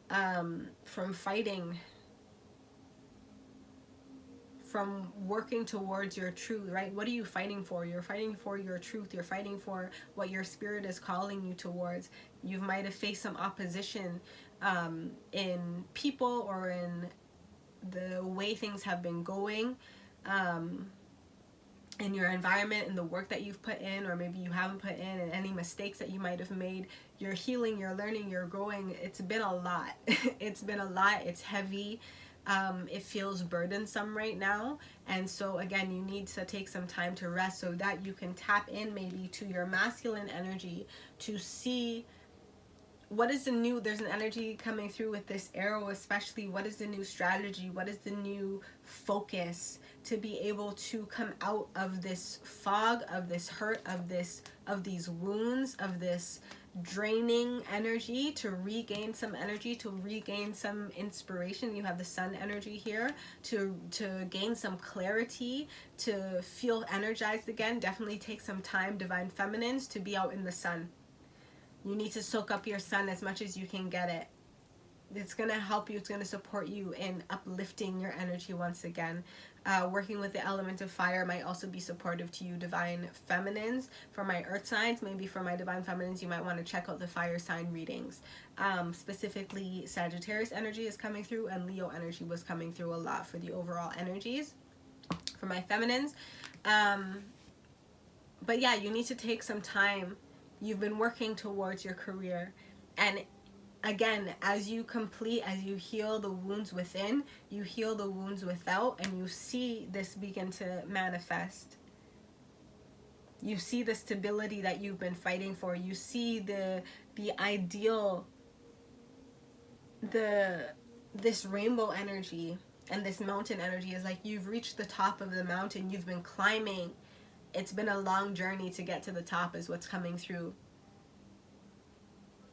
from fighting, from working towards your truth, right? What are you fighting for? You're fighting for your truth. You're fighting for what your spirit is calling you towards. You might have faced some opposition in people or in the way things have been going in your environment, in the work that you've put in, or maybe you haven't put in, and any mistakes that you might have made. You're healing, you're learning, you're growing. It's been a lot. It's been a lot. It's heavy. It feels burdensome right now, and so again, you need to take some time to rest so that you can tap in maybe to your masculine energy to see what is the new. There's an energy coming through with this arrow, especially. What is the new strategy? What is the new focus to be able to come out of this fog, of this hurt, of these wounds, of this draining energy, to regain some energy, to regain some inspiration? You have the sun energy here, to gain some clarity, to feel energized again. Definitely take some time, divine feminines, to be out in the sun. You need to soak up your sun as much as you can get it. It's going to help you. It's going to support you in uplifting your energy once again. Working with the element of fire might also be supportive to you, divine feminines. For my earth signs, maybe for my divine feminines, you might want to check out the fire sign readings. Specifically, Sagittarius energy is coming through, and Leo energy was coming through a lot for the overall energies. For my feminines, But yeah, you need to take some time. You've been working towards your career, and again, as you complete, as you heal the wounds within, you heal the wounds without, and you see this begin to manifest. You see the stability that you've been fighting for. You see the ideal, this rainbow energy and this mountain energy is like you've reached the top of the mountain. You've been climbing. It's been a long journey to get to the top is what's coming through.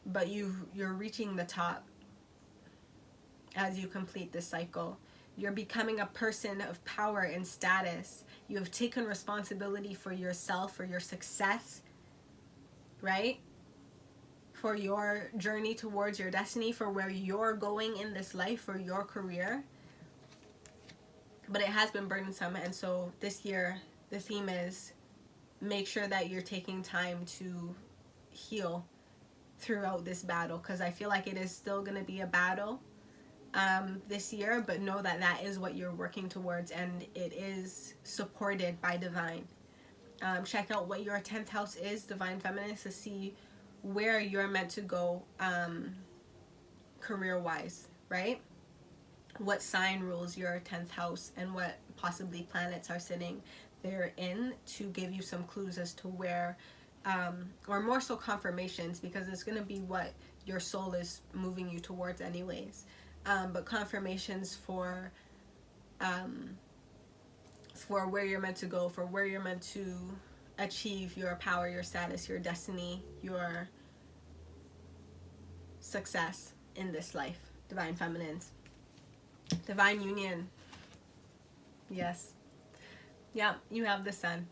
But you're reaching the top as you complete this cycle. You're becoming a person of power and status. You have taken responsibility for yourself, for your success, right? For your journey towards your destiny, for where you're going in this life, for your career. But it has been burdensome, and so this year the theme is make sure that you're taking time to heal throughout this battle, because I feel like it is still going to be a battle this year, but know that that is what you're working towards, and it is supported by divine. Check out what your 10th house is, divine feminist, to see where you're meant to go career wise, right? What sign rules your 10th house, and what possibly planets are sitting therein, to give you some clues as to where, or more so confirmations, because it's going to be what your soul is moving you towards anyways. But confirmations for where you're meant to go, for where you're meant to achieve your power, your status, your destiny, your success in this life. Divine feminines. Divine union. Yes. Yeah, you have the sun.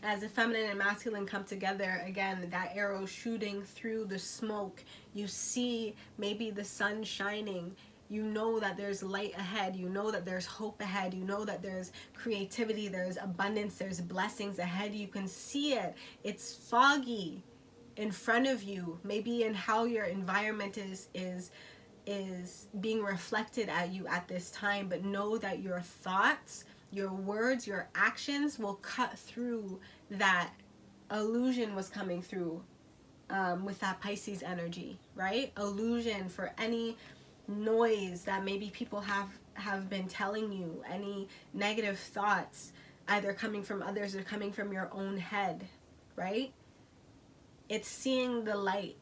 As the feminine and masculine come together, again, that arrow shooting through the smoke, you see maybe the sun shining. You know that there's light ahead. You know that there's hope ahead. You know that there's creativity, there's abundance, there's blessings ahead. You can see it. It's foggy in front of you, maybe in how your environment is being reflected at you at this time, but know that your thoughts, your words, your actions will cut through that illusion was coming through with that Pisces energy, right? Illusion for any noise that maybe people have been telling you, any negative thoughts, either coming from others or coming from your own head, right? It's seeing the light.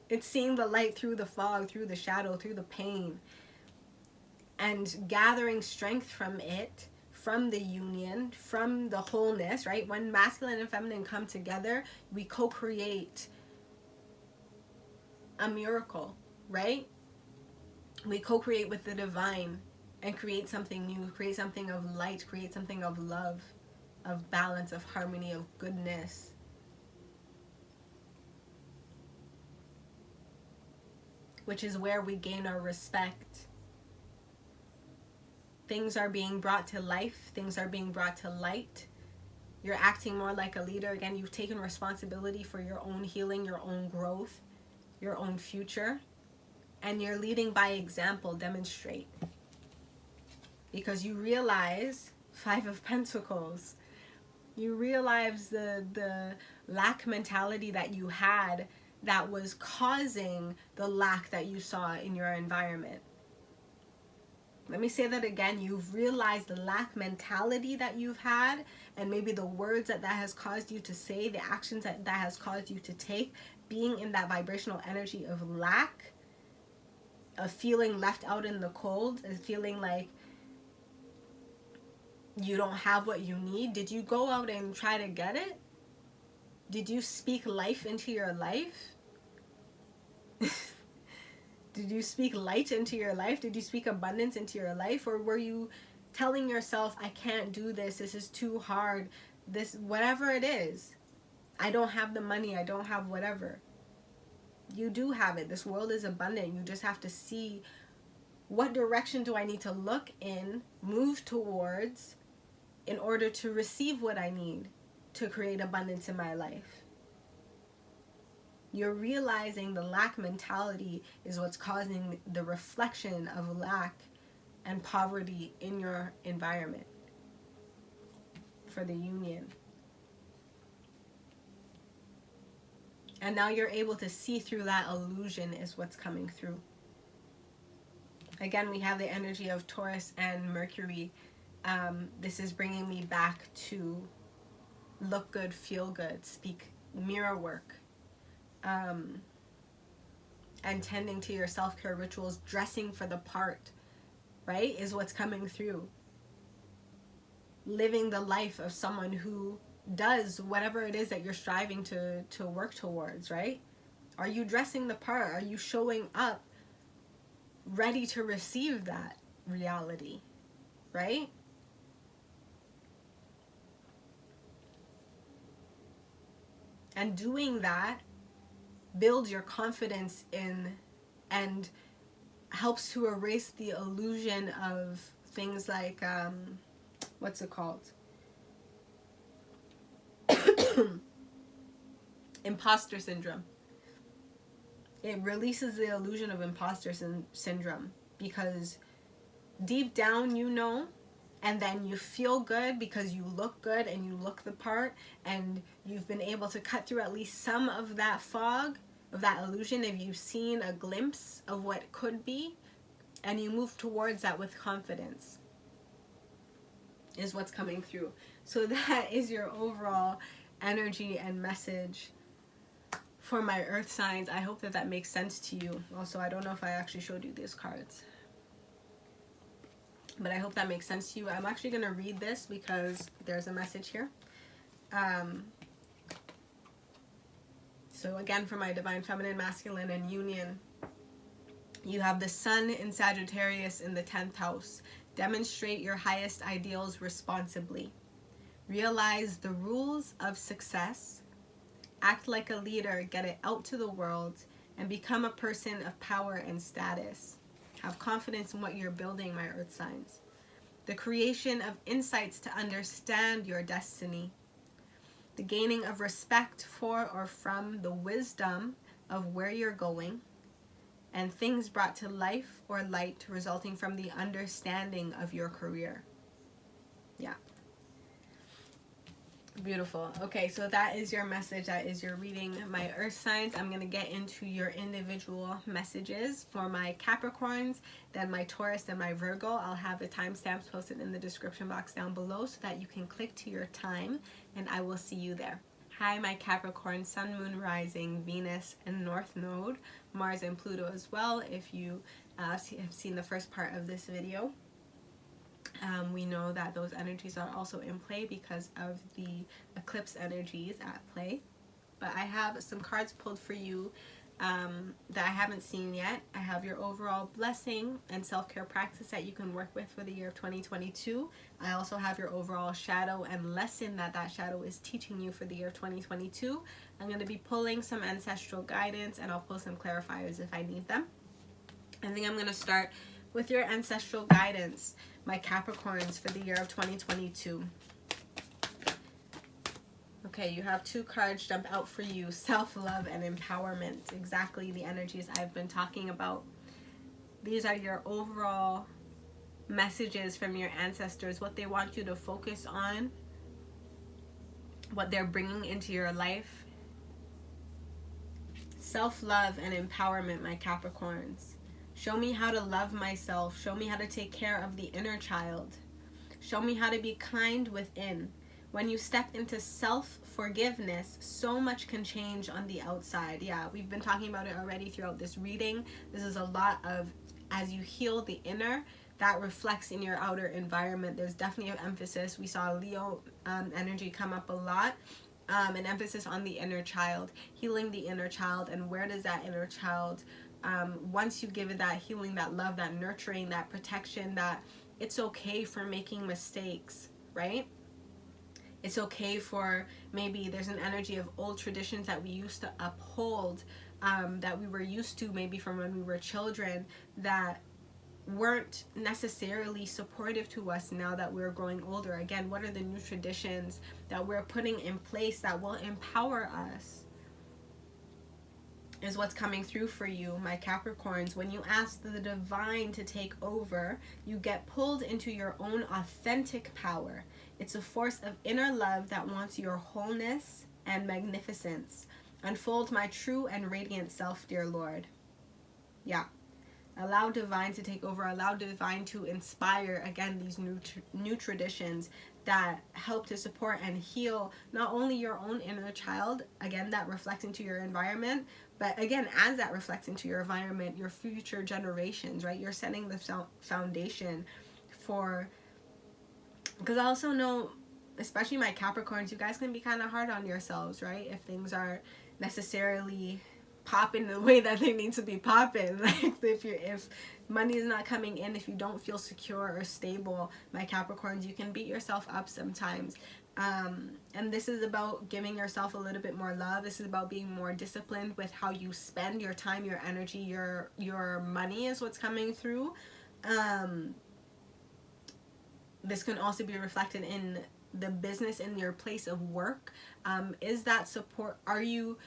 It's seeing the light through the fog, through the shadow, through the pain, and gathering strength from it, from the union, from the wholeness, right? When masculine and feminine come together, we co-create a miracle, right? We co-create with the divine and create something new, create something of light, create something of love, of balance, of harmony, of goodness. Which is where we gain our respect. Things are being brought to life. Things are being brought to light. You're acting more like a leader. Again, you've taken responsibility for your own healing, your own growth, your own future. And you're leading by example. Demonstrate. Because you realize, 5 of Pentacles, you realize the lack mentality that you had that was causing the lack that you saw in your environment. Let me say that again. You've realized the lack mentality that you've had, and maybe the words that has caused you to say, the actions that has caused you to take, being in that vibrational energy of lack, of feeling left out in the cold, of feeling like you don't have what you need. Did you go out and try to get it? Did you speak life into your life? Did you speak light into your life? Did you speak abundance into your life? Or were you telling yourself, I can't do this, this is too hard, this, whatever it is, I don't have the money, I don't have whatever. You do have it. This world is abundant. You just have to see, what direction do I need to look in, move towards, in order to receive what I need to create abundance in my life. You're realizing the lack mentality is what's causing the reflection of lack and poverty in your environment. for the union. And now you're able to see through that illusion is what's coming through. Again, we have the energy of Taurus and Mercury. This is bringing me back to look good, feel good, speak mirror work, and tending to your self-care rituals, dressing for the part, right, is what's coming through. Living the life of someone who does whatever it is that you're striving to work towards, right? Are you dressing the part? Are you showing up ready to receive that reality, right? And doing that builds your confidence in and helps to erase the illusion of things like what's it called? Imposter syndrome. It releases the illusion of imposter syndrome, because deep down you know, and then you feel good because you look good and you look the part, and you've been able to cut through at least some of that fog, of that illusion. If you've seen a glimpse of what could be, and you move towards that with confidence, is what's coming through. So that is your overall energy and message for my earth signs. I hope that that makes sense to you. Also, I don't know if I actually showed you these cards, but I hope that makes sense to you. I'm actually going to read this because there's a message here. So again, for my divine feminine, masculine, and union, you have the sun in Sagittarius in the 10th house. Demonstrate your highest ideals responsibly. Realize the rules of success. Act like a leader, get it out to the world, and become a person of power and status. Have confidence in what you're building, my earth signs. The creation of insights to understand your destiny. The gaining of respect for or from the wisdom of where you're going. And things brought to life or light resulting from the understanding of your career. Yeah. Beautiful. Okay, so that is your message. That is your reading, my earth signs. I'm going to get into your individual messages for my Capricorns, then my Taurus, and my Virgo. I'll have the timestamps posted in the description box down below so that you can click to your time, and I will see you there. Hi, my Capricorn, Sun, Moon, Rising, Venus, and North Node, Mars, and Pluto as well. If you have seen the first part of this video, we know that those energies are also in play because of the eclipse energies at play. But I have some cards pulled for you that I haven't seen yet. I have your overall blessing and self-care practice that you can work with for the year of 2022. I also have your overall shadow and lesson that shadow is teaching you for the year of 2022. I'm going to be pulling some ancestral guidance, and I'll pull some clarifiers if I need them. I think I'm going to start with your ancestral guidance, my Capricorns, for the year of 2022. Okay, you have two cards jump out for you, self-love and empowerment. Exactly the energies I've been talking about. These are your overall messages from your ancestors, what they want you to focus on, what they're bringing into your life. Self-love and empowerment, my Capricorns. Show me how to love myself. Show me how to take care of the inner child. Show me how to be kind within. When you step into self-forgiveness, so much can change on the outside. Yeah, we've been talking about it already throughout this reading. This is a lot of, as you heal the inner, that reflects in your outer environment. There's definitely an emphasis. We saw Leo energy come up a lot. An emphasis on the inner child, healing the inner child, and where does that inner child, once you give it that healing, that love, that nurturing, that protection, that it's okay for making mistakes, right? It's okay for, maybe there's an energy of old traditions that we used to uphold, that we were used to maybe from when we were children, that weren't necessarily supportive to us now that we're growing older. Again, what are the new traditions that we're putting in place that will empower us? is what's coming through for you, my Capricorns. When you ask the divine to take over, you get pulled into your own authentic power. It's a force of inner love that wants your wholeness and magnificence. Unfold my true and radiant self, dear Lord. Yeah. Allow divine to take over. Allow divine to inspire, again, these new traditions that help to support and heal not only your own inner child, again, that reflects into your environment, but again, as that reflects into your environment, your future generations, right? You're setting the foundation for, because I also know, especially my Capricorns, you guys can be kind of hard on yourselves, right? If things aren't necessarily popping the way that they need to be popping. Like if money is not coming in, if you don't feel secure or stable, my Capricorns, you can beat yourself up sometimes. And this is about giving yourself a little bit more love. This is about being more disciplined with how you spend your time, your energy, your money is what's coming through. This can also be reflected in the business, in your place of work. Is that support? Are you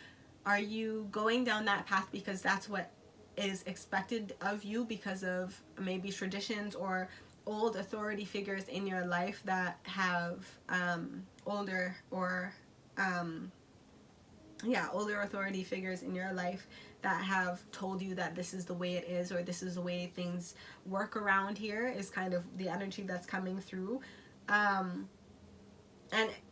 going down that path because that's what is expected of you because of maybe traditions or old authority figures in your life that have older authority figures in your life that have told you that this is the way it is, or this is the way things work around here, is kind of the energy that's coming through. And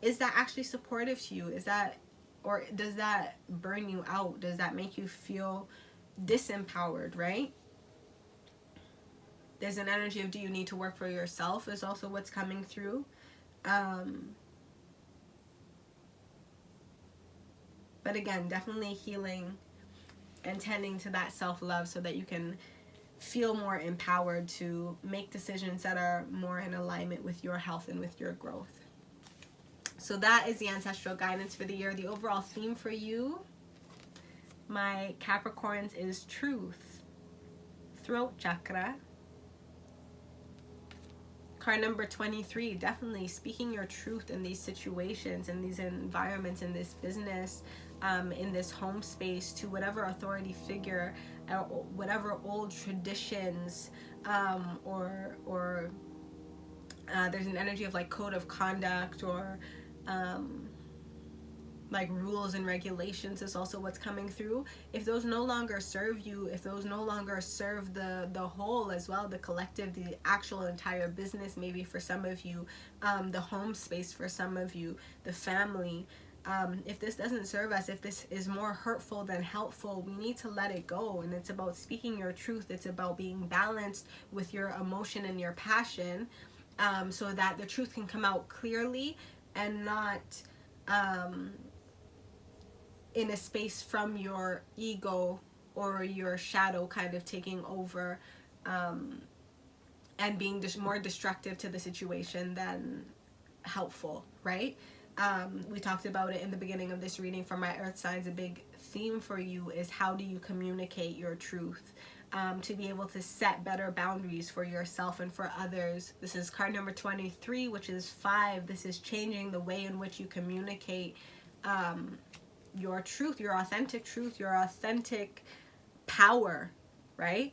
is that actually supportive to you? Is that, or does that burn you out? Does that make you feel disempowered, right? There's an energy of, do you need to work for yourself, is also what's coming through. But again, definitely healing and tending to that self-love so that you can feel more empowered to make decisions that are more in alignment with your health and with your growth. So that is the ancestral guidance for the year. The overall theme for you, my Capricorns, is truth, throat chakra. Card number 23, definitely speaking your truth in these situations, in these environments, in this business, in this home space, to whatever authority figure, whatever old traditions, or there's an energy of like code of conduct, or like rules and regulations is also what's coming through. If those no longer serve you, if those no longer serve the whole as well, the collective, the actual entire business, maybe for some of you, the home space for some of you, the family, if this doesn't serve us, if this is more hurtful than helpful, we need to let it go. And it's about speaking your truth. It's about being balanced with your emotion and your passion, so that the truth can come out clearly and not in a space from your ego or your shadow kind of taking over, and being more destructive to the situation than helpful, right? We talked about it in the beginning of this reading. For my earth signs, a big theme for you is, how do you communicate your truth, to be able to set better boundaries for yourself and for others. This is card number 23, which is 5. This is changing the way in which you communicate your truth, your authentic power, right?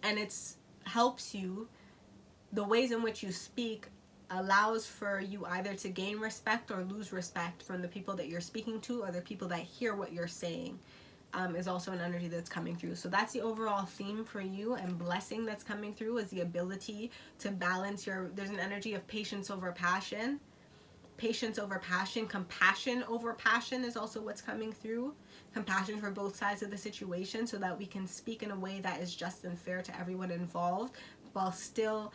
And it's helps you, the ways in which you speak allows for you either to gain respect or lose respect from the people that you're speaking to, or the people that hear what you're saying, is also an energy that's coming through. So that's the overall theme for you, and blessing that's coming through is the ability to balance there's an energy of patience over passion. Patience over passion, compassion over passion is also what's coming through. Compassion for both sides of the situation, so that we can speak in a way that is just and fair to everyone involved, while still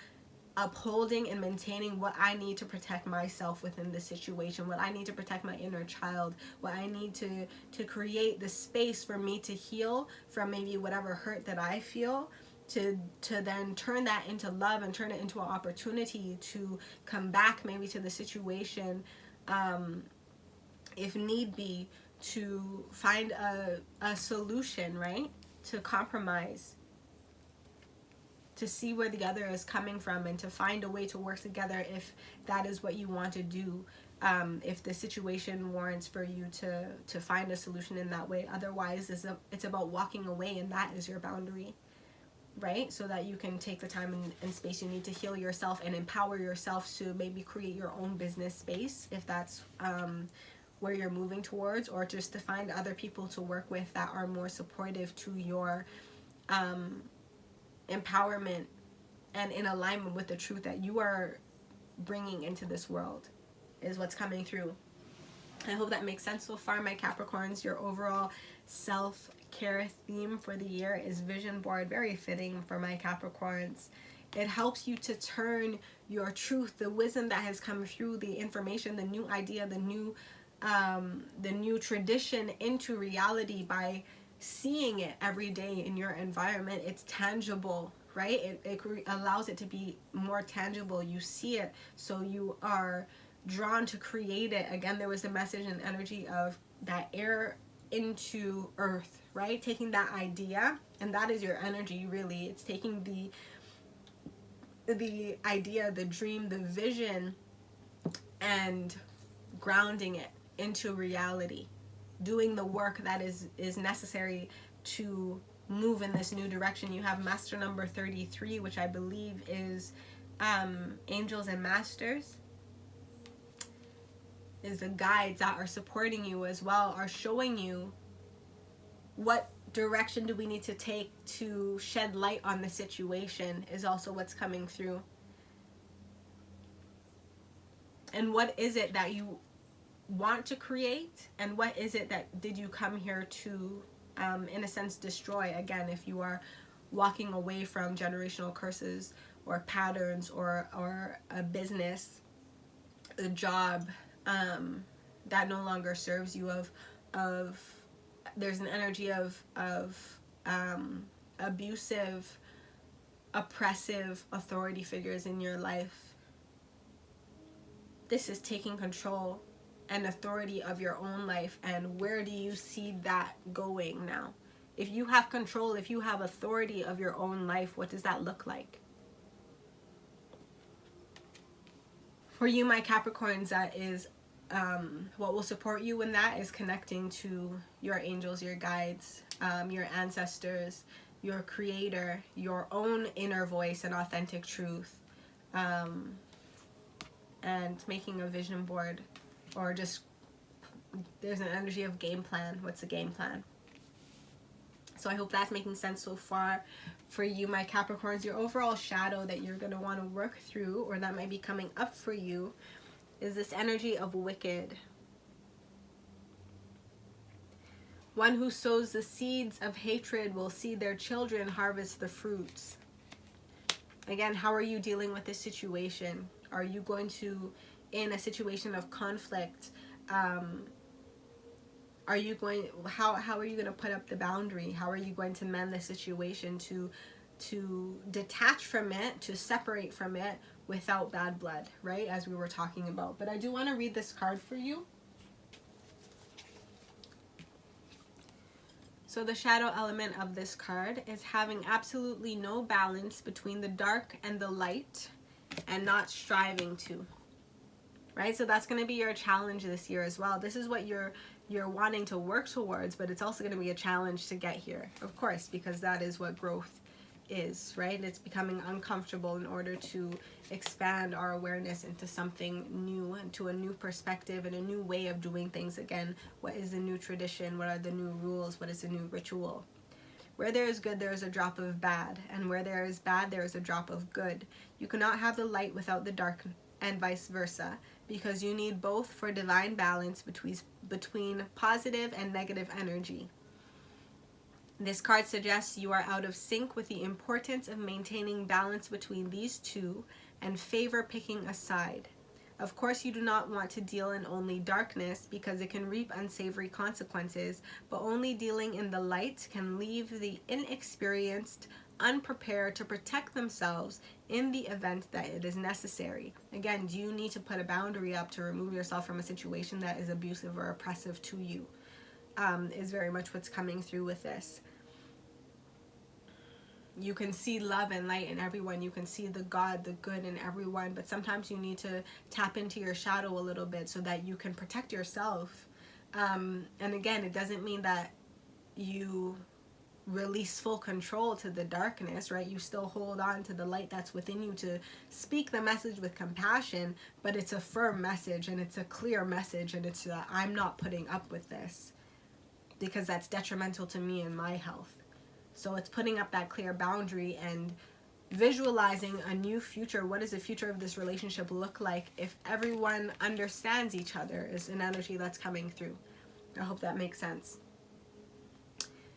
upholding and maintaining what I need to protect myself within this situation, what I need to protect my inner child, what I need to create the space for me to heal from maybe whatever hurt that I feel, to then turn that into love and turn it into an opportunity to come back maybe to the situation, if need be, to find a solution, right? To compromise. to see where the other is coming from and to find a way to work together if that is what you want to do. If the situation warrants for you to find a solution in that way. Otherwise, it's about walking away, and that is your boundary, right? So that you can take the time and space you need to heal yourself and empower yourself to maybe create your own business space if that's where you're moving towards, or just to find other people to work with that are more supportive to your empowerment and in alignment with the truth that you are bringing into this world is what's coming through. I hope that makes sense so far, my Capricorns. Your overall self-care theme for the year is vision board. Very fitting for my Capricorns. It helps you to turn your truth, the wisdom that has come through, the information, the new idea, the new tradition into reality by seeing it every day in your environment. It's tangible, right? It allows it to be more tangible. You see it, so you are drawn to create it. Again, there was a message and energy of that air into earth, right? Taking that idea, and that is your energy, really. It's taking the idea, the dream, the vision, and grounding it into reality, doing the work that is necessary to move in this new direction. You have master number 33, which I believe is angels and masters, is the guides that are supporting you as well, are showing you what direction do we need to take to shed light on the situation, is also what's coming through. And what is it that you want to create, and what is it that did you come here to in a sense destroy? Again, if you are walking away from generational curses or patterns or a business, a job that no longer serves you, of there's an energy of abusive, oppressive authority figures in your life. This is taking control and authority of your own life. And where do you see that going now? If you have control, if you have authority of your own life, what does that look like? For you, my Capricorns, that is what will support you in that is connecting to your angels, your guides, your ancestors, your creator, your own inner voice and authentic truth, and making a vision board, or just there's an energy of game plan. What's the game plan? So I hope that's making sense so far for you, my Capricorns. Your overall shadow that you're going to want to work through, or that might be coming up for you, is this energy of wicked. One who sows the seeds of hatred will see their children harvest the fruits. Again, how are you dealing with this situation? Are you going to, in a situation of conflict, are you going, how are you going to put up the boundary? How are you going to mend the situation to detach from it, to separate from it without bad blood, right? As we were talking about. But I do want to read this card for you. So the shadow element of this card is having absolutely no balance between the dark and the light, and not striving to, right? So that's going to be your challenge this year as well. This is what you're wanting to work towards, but it's also going to be a challenge to get here, of course, because that is what growth is, right? It's becoming uncomfortable in order to expand our awareness into something new, into a new perspective and a new way of doing things. Again, what is the new tradition? What are the new rules? What is the new ritual? Where there is good, there is a drop of bad, and where there is bad, there is a drop of good. You cannot have the light without the dark, and vice versa, because you need both for divine balance between positive and negative energy. This card suggests you are out of sync with the importance of maintaining balance between these two and favor picking a side. Of course, you do not want to deal in only darkness because it can reap unsavory consequences, but only dealing in the light can leave the inexperienced unprepared to protect themselves in the event that it is necessary. Again, do you need to put a boundary up to remove yourself from a situation that is abusive or oppressive to you? Is very much what's coming through with this. you can see love and light in everyone. You can see the God, the good in everyone. But sometimes you need to tap into your shadow a little bit so that you can protect yourself. And again, it doesn't mean that you release full control to the darkness, right? You still hold on to the light that's within you to speak the message with compassion, but it's a firm message and it's a clear message, and it's I'm not putting up with this because that's detrimental to me and my health. So it's putting up that clear boundary and visualizing a new future. What does the future of this relationship look like if everyone understands each other is an energy that's coming through. I hope that makes sense.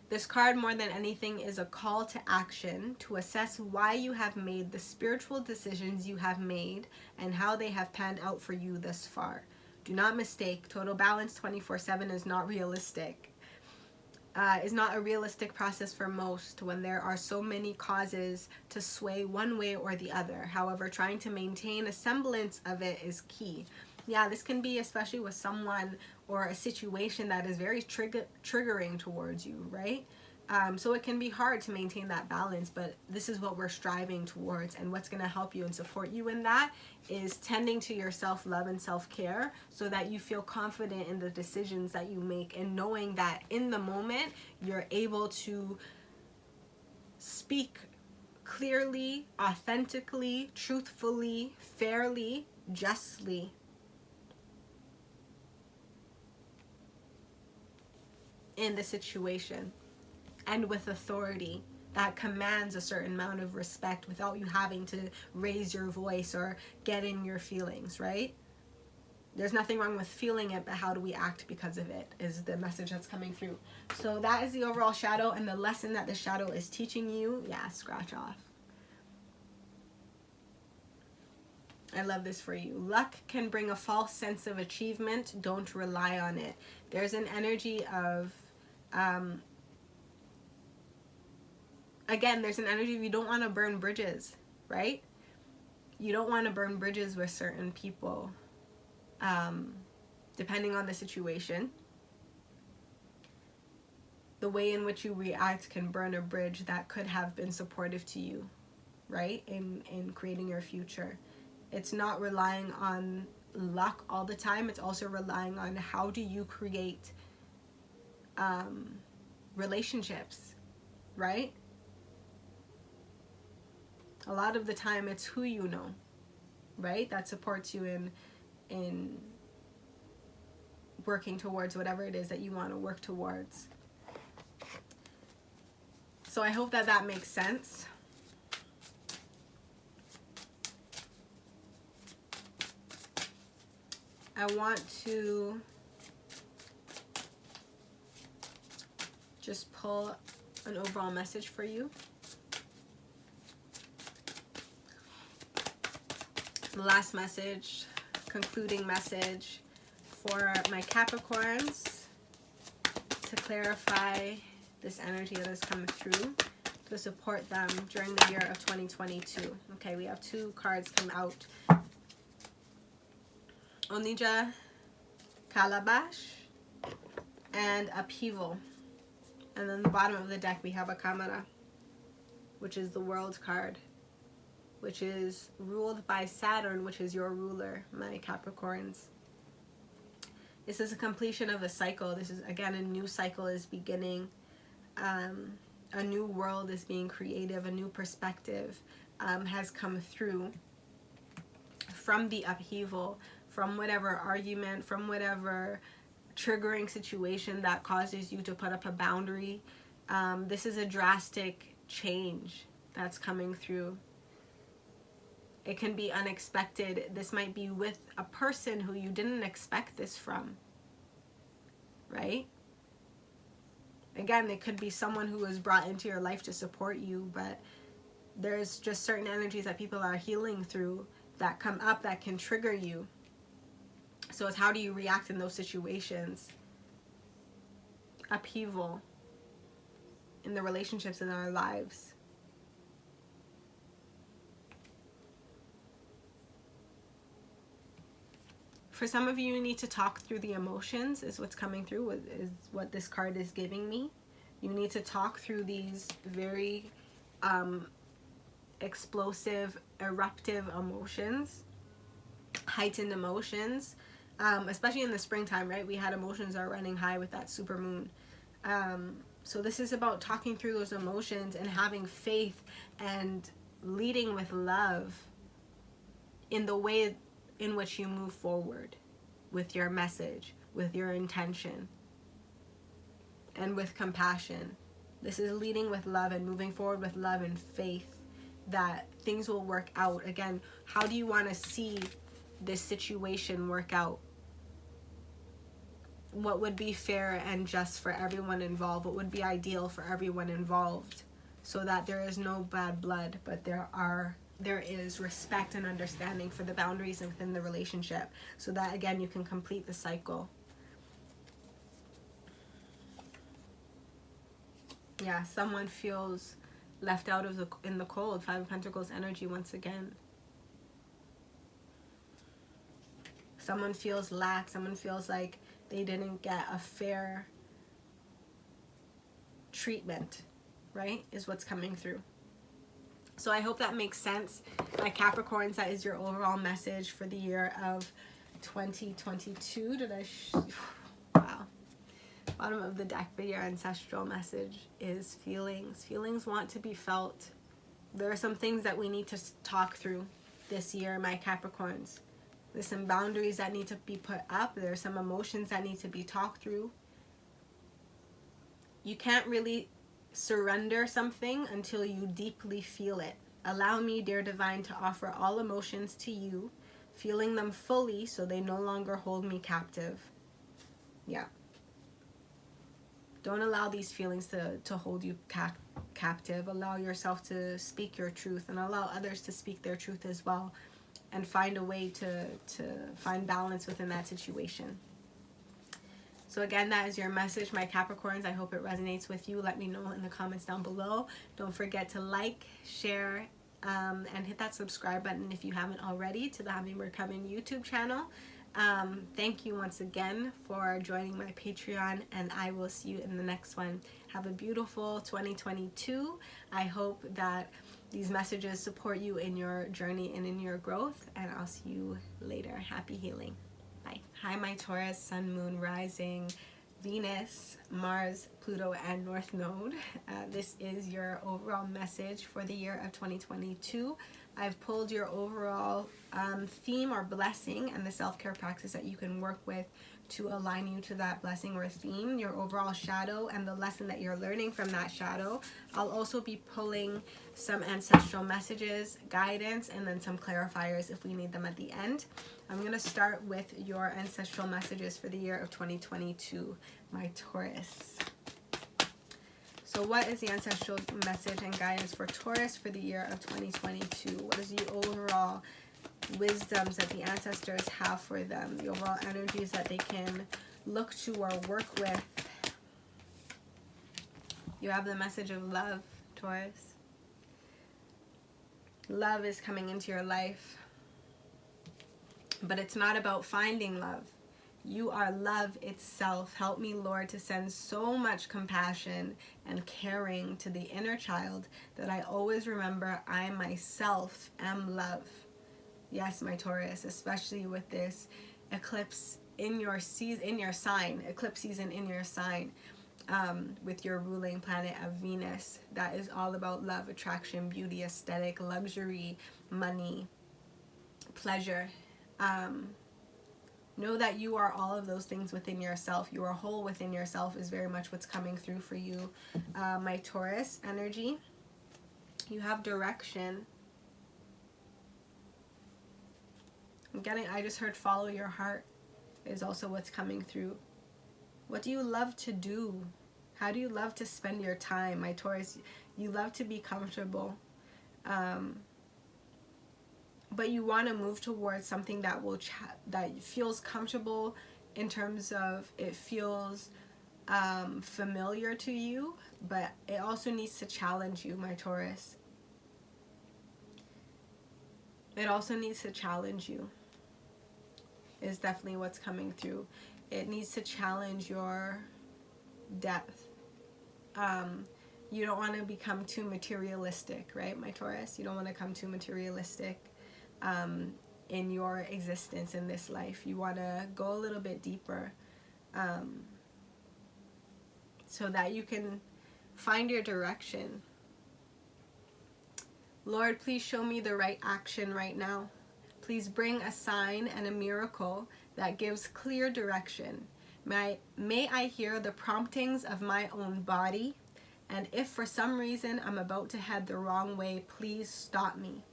This card, more than anything, is a call to action to assess why you have made the spiritual decisions you have made and how they have panned out for you thus far. Do not mistake, total balance 24/7 is not realistic. Is not a realistic process for most when there are so many causes to sway one way or the other. However, trying to maintain a semblance of it is key. Yeah, this can be especially with someone or a situation that is very triggering towards you, right? So it can be hard to maintain that balance, but this is what we're striving towards, and what's going to help you and support you in that is tending to your self-love and self-care so that you feel confident in the decisions that you make, and knowing that in the moment you're able to speak clearly, authentically, truthfully, fairly, justly, in the situation, and with authority that commands a certain amount of respect without you having to raise your voice or get in your feelings, right? There's nothing wrong with feeling it, but how do we act because of it is the message that's coming through. So that is the overall shadow, and the lesson that the shadow is teaching you, yeah, scratch off. I love this for you. Luck can bring a false sense of achievement. Don't rely on it. There's an energy of again, there's an energy of you don't want to burn bridges, right? You don't want to burn bridges with certain people, depending on the situation. The way in which you react can burn a bridge that could have been supportive to you, right? In creating your future. It's not relying on luck all the time. It's also relying on how do you create relationships, right? A lot of the time it's who you know, right? That supports you in working towards whatever it is that you want to work towards. So I hope that that makes sense. I want to just pull an overall message for you. The last message, concluding message for my Capricorns to clarify this energy that has come through to support them during the year of 2022. Okay, we have two cards come out. Onija, Calabash, and Upheaval. And then the bottom of the deck we have a Camera, which is the World card, which is ruled by Saturn, which is your ruler, my Capricorns. This is a completion of a cycle. This is, again, a new cycle is beginning. A new world is being created. A new perspective has come through from the upheaval, from whatever argument, from whatever triggering situation that causes you to put up a boundary. This is a drastic change that's coming through. It can be unexpected. This might be with a person who you didn't expect this from, right? Again, it could be someone who was brought into your life to support you, but there's just certain energies that people are healing through that come up that can trigger you. So it's how do you react in those situations? Upheaval in the relationships in our lives. For some of you, you need to talk through the emotions is what's coming through, is what this card is giving me. You need to talk through these very explosive, eruptive emotions, heightened emotions, especially in the springtime, right? We had emotions are running high with that super moon. So this is about talking through those emotions and having faith and leading with love in the way in which you move forward with your message, with your intention, and with compassion. This is leading with love and moving forward with love and faith that things will work out. Again, how do you want to see this situation work out? What would be fair and just for everyone involved? What would be ideal for everyone involved, so that there is no bad blood, but there is respect and understanding for the boundaries within the relationship, so that again you can complete the cycle. Yeah, someone feels left out of in the cold. Five of Pentacles energy once again. Someone feels lack. Someone feels like they didn't get a fair treatment, right? Is what's coming through. So I hope that makes sense. My Capricorns, that is your overall message for the year of 2022. Wow. Bottom of the deck, but your ancestral message is feelings. Feelings want to be felt. There are some things that we need to talk through this year, my Capricorns. There's some boundaries that need to be put up. There's some emotions that need to be talked through. You can't really surrender something until you deeply feel it. Allow me, dear divine, to offer all emotions to you, feeling them fully so they no longer hold me captive. Yeah. Don't allow these feelings to hold you captive. Allow yourself to speak your truth and allow others to speak their truth as well, and find a way to find balance within that situation. So again, that is your message, my Capricorns. I hope it resonates with you. Let me know in the comments down below. Don't forget to like, share, and hit that subscribe button if you haven't already to the Hummingbird Coven YouTube channel. Thank you once again for joining my Patreon, and I will see you in the next one. Have a beautiful 2022. I hope that these messages support you in your journey and in your growth, and I'll see you later. Happy healing. Bye. Hi, my Taurus, Sun, Moon, Rising, Venus, Mars, Pluto, and North Node. This is your overall message for the year of 2022. I've pulled your overall theme or blessing and the self-care practice that you can work with to align you to that blessing or theme, your overall shadow, and the lesson that you're learning from that shadow. I'll also be pulling some ancestral messages, guidance, and then some clarifiers if we need them at the end. I'm going to start with your ancestral messages for the year of 2022, my Taurus. So what is the ancestral message and guidance for Taurus for the year of 2022? What is the overall wisdoms that the ancestors have for them? The overall energies that they can look to or work with? You have the message of love, Taurus. Love is coming into your life. But it's not about finding love. You are love itself. Help me, Lord, to send so much compassion and caring to the inner child that I always remember I myself am love. Yes, my Taurus, especially with this eclipse in your sign, eclipse season in your sign, with your ruling planet of Venus. That is all about love, attraction, beauty, aesthetic, luxury, money, pleasure. Know that you are all of those things within yourself. You are whole within yourself is very much what's coming through for you, my Taurus energy. You have direction. I just heard follow your heart is also what's coming through. What do you love to do? How do you love to spend your time, my Taurus? You love to be comfortable. But you want to move towards something that that feels comfortable in terms of it feels familiar to you, but it also needs to challenge you, my Taurus. It also needs to challenge you is definitely what's coming through. It needs to challenge your depth. You don't want to become too materialistic, right, my Taurus? You don't want to come too materialistic in your existence in this life. You want to go a little bit deeper so that you can find your direction. Lord, please show me the right action right now. Please bring a sign and a miracle that gives clear direction. May I hear the promptings of my own body, and if for some reason I'm about to head the wrong way, please stop me.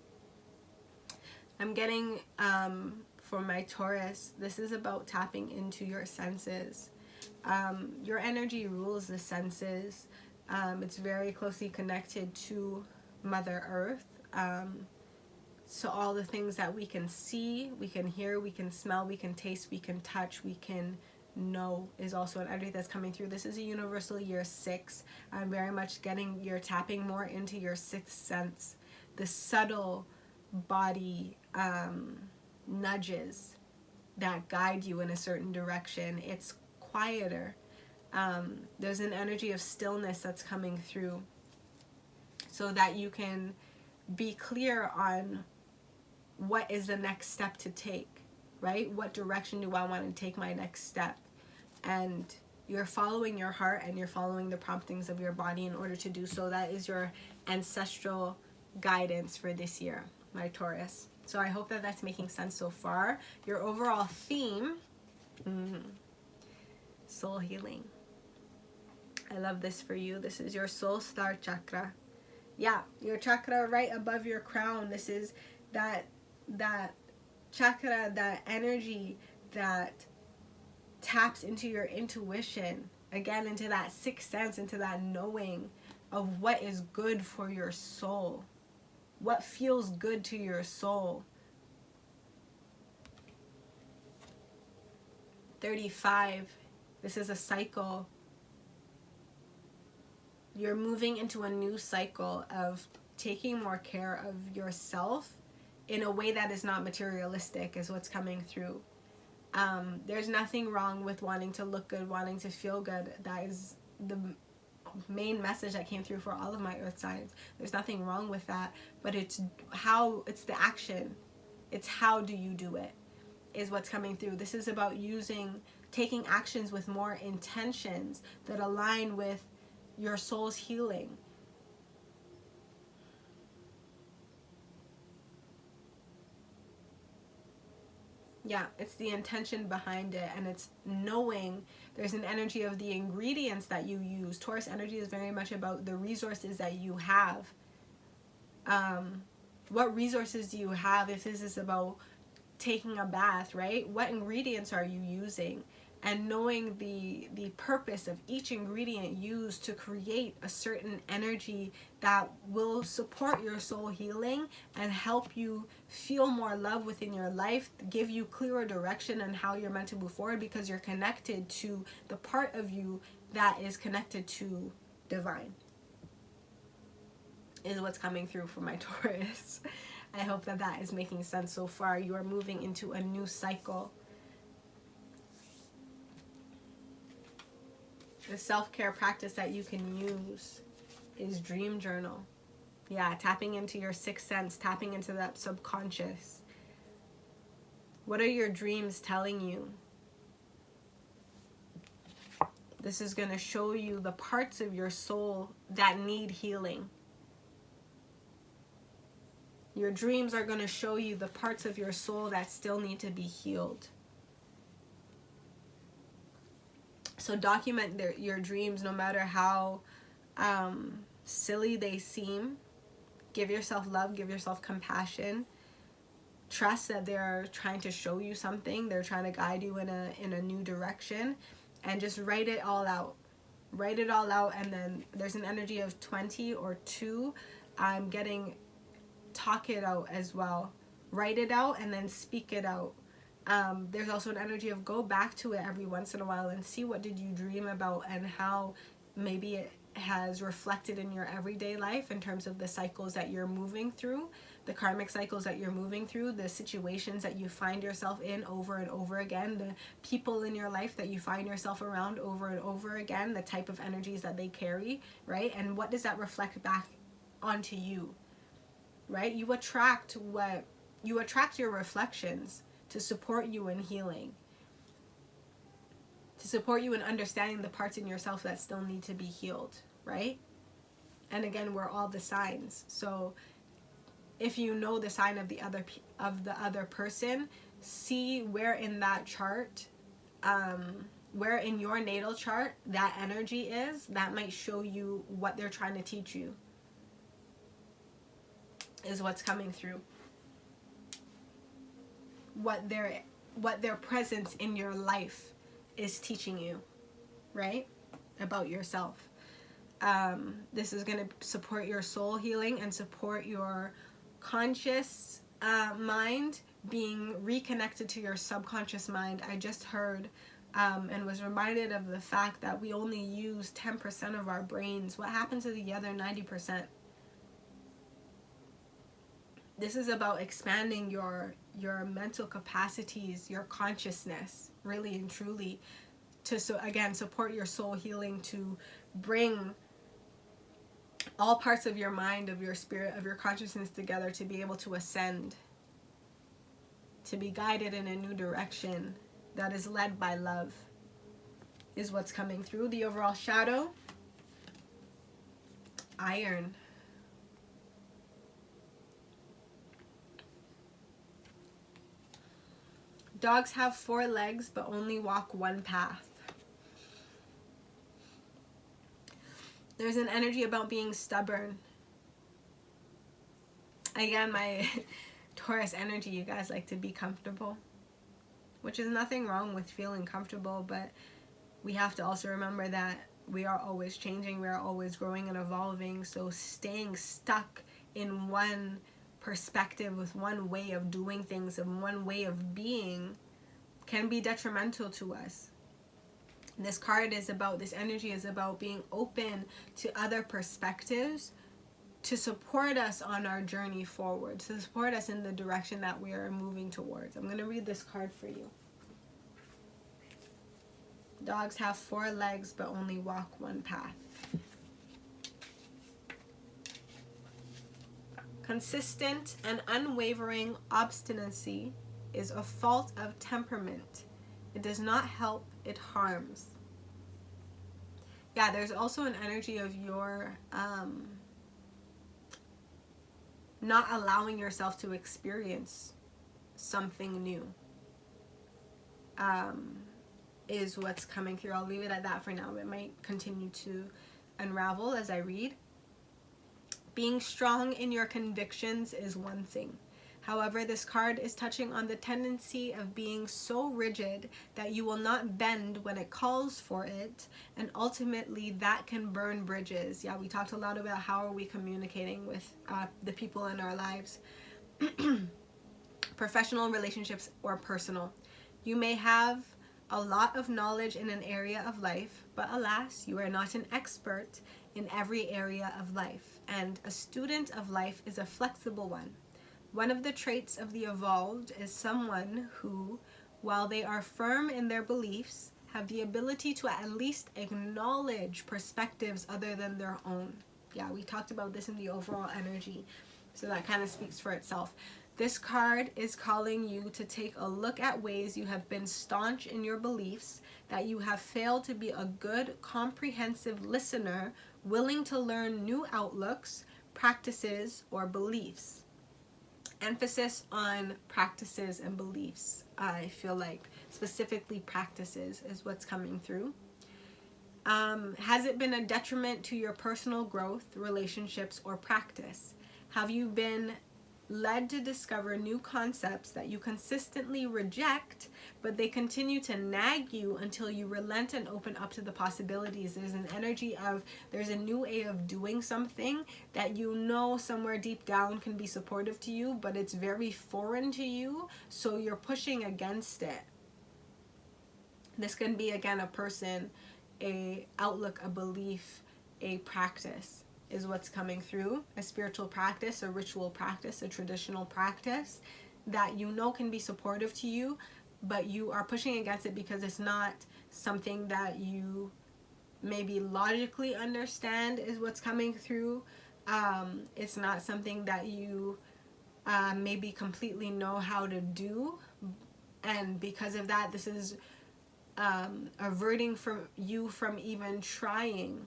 I'm getting, for my Taurus, this is about tapping into your senses. Your energy rules the senses. It's very closely connected to Mother Earth. So all the things that we can see, we can hear, we can smell, we can taste, we can touch, we can know is also an energy that's coming through. This is a universal year 6. I'm very much getting, you're tapping more into your 6th sense. The subtle body nudges that guide you in a certain direction. It's quieter. There's an energy of stillness that's coming through so that you can be clear on what is the next step to take, right? What direction do I want to take my next step? And you're following your heart and you're following the promptings of your body in order to do so. That is your ancestral guidance for this year, my Taurus. So I hope that that's making sense so far. Your overall theme, soul healing. I love this for you. This is your soul star chakra. Yeah, your chakra right above your crown. This is that chakra, that energy that taps into your intuition, again, into that 6th sense, into that knowing of what is good for your soul, what feels good to your soul. 35, this is a cycle. You're moving into a new cycle of taking more care of yourself in a way that is not materialistic, is what's coming through. There's nothing wrong with wanting to look good, wanting to feel good. That is the main message that came through for all of my earth signs. There's nothing wrong with that, but it's the action. It's how do you do it is what's coming through. This is about taking actions with more intentions that align with your soul's healing. Yeah, it's the intention behind it, and it's knowing there's an energy of the ingredients that you use. Taurus energy is very much about the resources that you have. What resources do you have if this is about taking a bath, right? What ingredients are you using? And knowing the purpose of each ingredient used to create a certain energy that will support your soul healing and help you feel more love within your life, give you clearer direction on how you're meant to move forward, because you're connected to the part of you that is connected to divine, is what's coming through for my Taurus. I hope that that is making sense so far. You are moving into a new cycle. The self-care practice that you can use is dream journal. Yeah, tapping into your 6th sense, tapping into that subconscious. What are your dreams telling you? This is going to show you the parts of your soul that need healing. Your dreams are going to show you the parts of your soul that still need to be healed. So document your dreams, no matter how silly they seem. Give yourself love, give yourself compassion. Trust that they're trying to show you something. They're trying to guide you in a new direction. And just write it all out. Write it all out, and then there's an energy of 20 or 2. I'm getting talk it out as well. Write it out and then speak it out. There's also an energy of go back to it every once in a while and see what did you dream about and how maybe it has reflected in your everyday life in terms of the cycles that you're moving through. the karmic cycles that you're moving through, the situations that you find yourself in over and over again, the people in your life that you find yourself around over and over again, the type of energies that they carry, right? And what does that reflect back onto you, right? You attract your reflections to support you in healing, to support you in understanding the parts in yourself that still need to be healed, right? And again, we're all the signs. So if you know the sign of the other person, see where in that chart, where in your natal chart that energy is. That might show you what they're trying to teach you, is what's coming through. What their presence in your life is teaching you, right? About yourself. This is going to support your soul healing and support your conscious mind being reconnected to your subconscious mind. I just heard and was reminded of the fact that we only use 10% of our brains. What happened to the other 90%? This is about expanding your mental capacities, your consciousness, really and truly, to, so again, support your soul healing, to bring all parts of your mind, of your spirit, of your consciousness together to be able to ascend, to be guided in a new direction that is led by love, is what's coming through. The overall shadow, iron. Dogs have 4 legs but only walk one path. There's an energy about being stubborn. Again, my Taurus energy, you guys like to be comfortable, which is nothing wrong with feeling comfortable, but we have to also remember that we are always changing, we are always growing and evolving. So staying stuck in one perspective, with one way of doing things and one way of being, can be detrimental to us. This card is about, this energy is about being open to other perspectives to support us on our journey forward, to support us in the direction that we are moving towards. I'm going to read this card for you. Dogs have 4 legs but only walk one path. Consistent and unwavering obstinacy is a fault of temperament. It does not help, it harms. Yeah, there's also an energy of your not allowing yourself to experience something new, is what's coming through. I'll leave it at that for now. It might continue to unravel as I read. Being strong in your convictions is one thing. However, this card is touching on the tendency of being so rigid that you will not bend when it calls for it, and ultimately that can burn bridges. Yeah, we talked a lot about how are we communicating with the people in our lives, professional relationships or personal. You may have a lot of knowledge in an area of life, but alas, you are not an expert in every area of life, and a student of life is a flexible one. One of the traits of the evolved is someone who, while they are firm in their beliefs, have the ability to at least acknowledge perspectives other than their own. Yeah, we talked about this in the overall energy, so that kind of speaks for itself. This card is calling you to take a look at ways you have been staunch in your beliefs, that you have failed to be a good, comprehensive listener, willing to learn new outlooks, practices, or beliefs. Emphasis on practices and beliefs. I feel like specifically practices is what's coming through. Has it been a detriment to your personal growth, relationships, or practice? Have you been led to discover new concepts that you consistently reject, but they continue to nag you until you relent and open up to the possibilities? There's an energy of, there's a new way of doing something that you know somewhere deep down can be supportive to you, but it's very foreign to you, so you're pushing against it. This can be, again, a person, a outlook, a belief, a practice. is what's coming through. A spiritual practice, a ritual practice, a traditional practice that you know can be supportive to you, but you are pushing against it because it's not something that you maybe logically understand is what's coming through. It's not something that you maybe completely know how to do, and because of that, this is averting from you from even trying.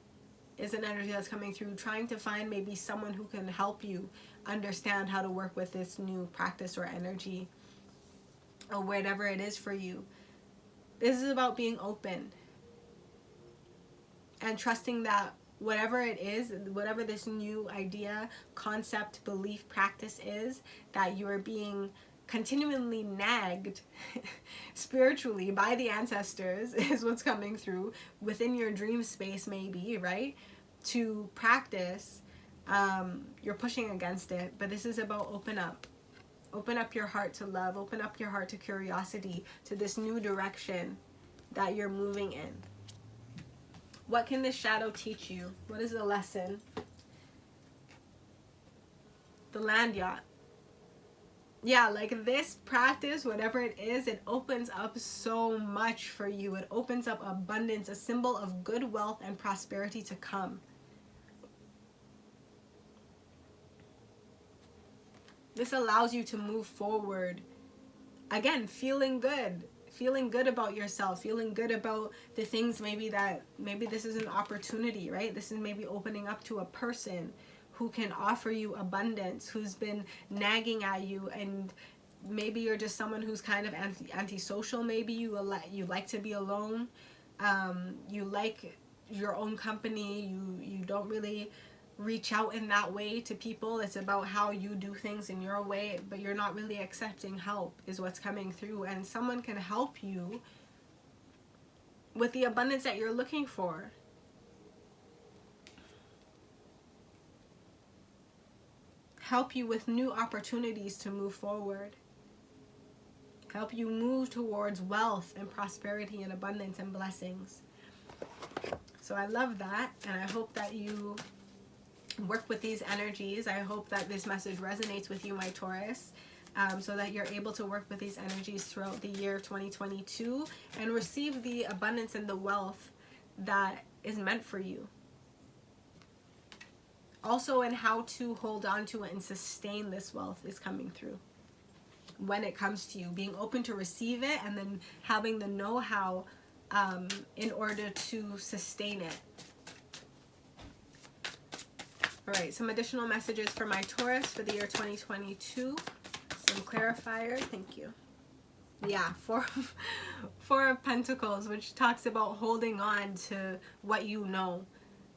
Is an energy that's coming through, trying to find maybe someone who can help you understand how to work with this new practice or energy or whatever it is for you. This is about being open and trusting that whatever it is, whatever this new idea, concept, belief, practice is, that you are being continually nagged spiritually by the ancestors is what's coming through within your dream space, maybe, right? To practice, you're pushing against it, but this is about open up your heart to love, open up your heart to curiosity, to this new direction that you're moving in. What can this shadow teach you? What is the lesson? The land yacht. Yeah, like this practice, whatever it is, it opens up so much for you. It opens up abundance, a symbol of good wealth and prosperity to come. This allows you to move forward, again, feeling good about yourself, feeling good about the things maybe this is an opportunity, right? This is maybe opening up to a person who can offer you abundance, who's been nagging at you, and maybe you're just someone who's kind of antisocial. Maybe you like to be alone. You like your own company. You don't really reach out in that way to people. It's about how you do things in your way, but you're not really accepting help is what's coming through, and someone can help you with the abundance that you're looking for. Help you with new opportunities to move forward. Help you move towards wealth and prosperity and abundance and blessings. So I love that, and I hope that you work with these energies. I hope that this message resonates with you, my Taurus, so that you're able to work with these energies throughout the year of 2022 and receive the abundance and the wealth that is meant for you. Also, in how to hold on to it and sustain this wealth is coming through. When it comes to you, being open to receive it and then having the know-how in order to sustain it. All right, some additional messages for my Taurus for the year 2022. Some clarifiers. Thank you. Yeah, Four of Pentacles, which talks about holding on to what you know.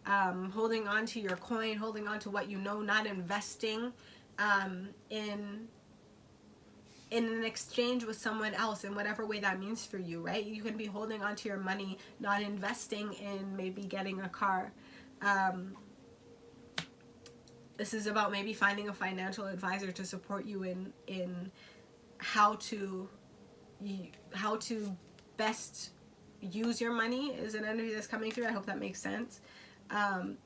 Holding on to your coin, holding on to what you know, not investing in an exchange with someone else in whatever way that means for you, right? You can be holding on to your money, not investing in maybe getting a car. This is about maybe finding a financial advisor to support you in how to best use your money is an energy that's coming through. I hope that makes sense.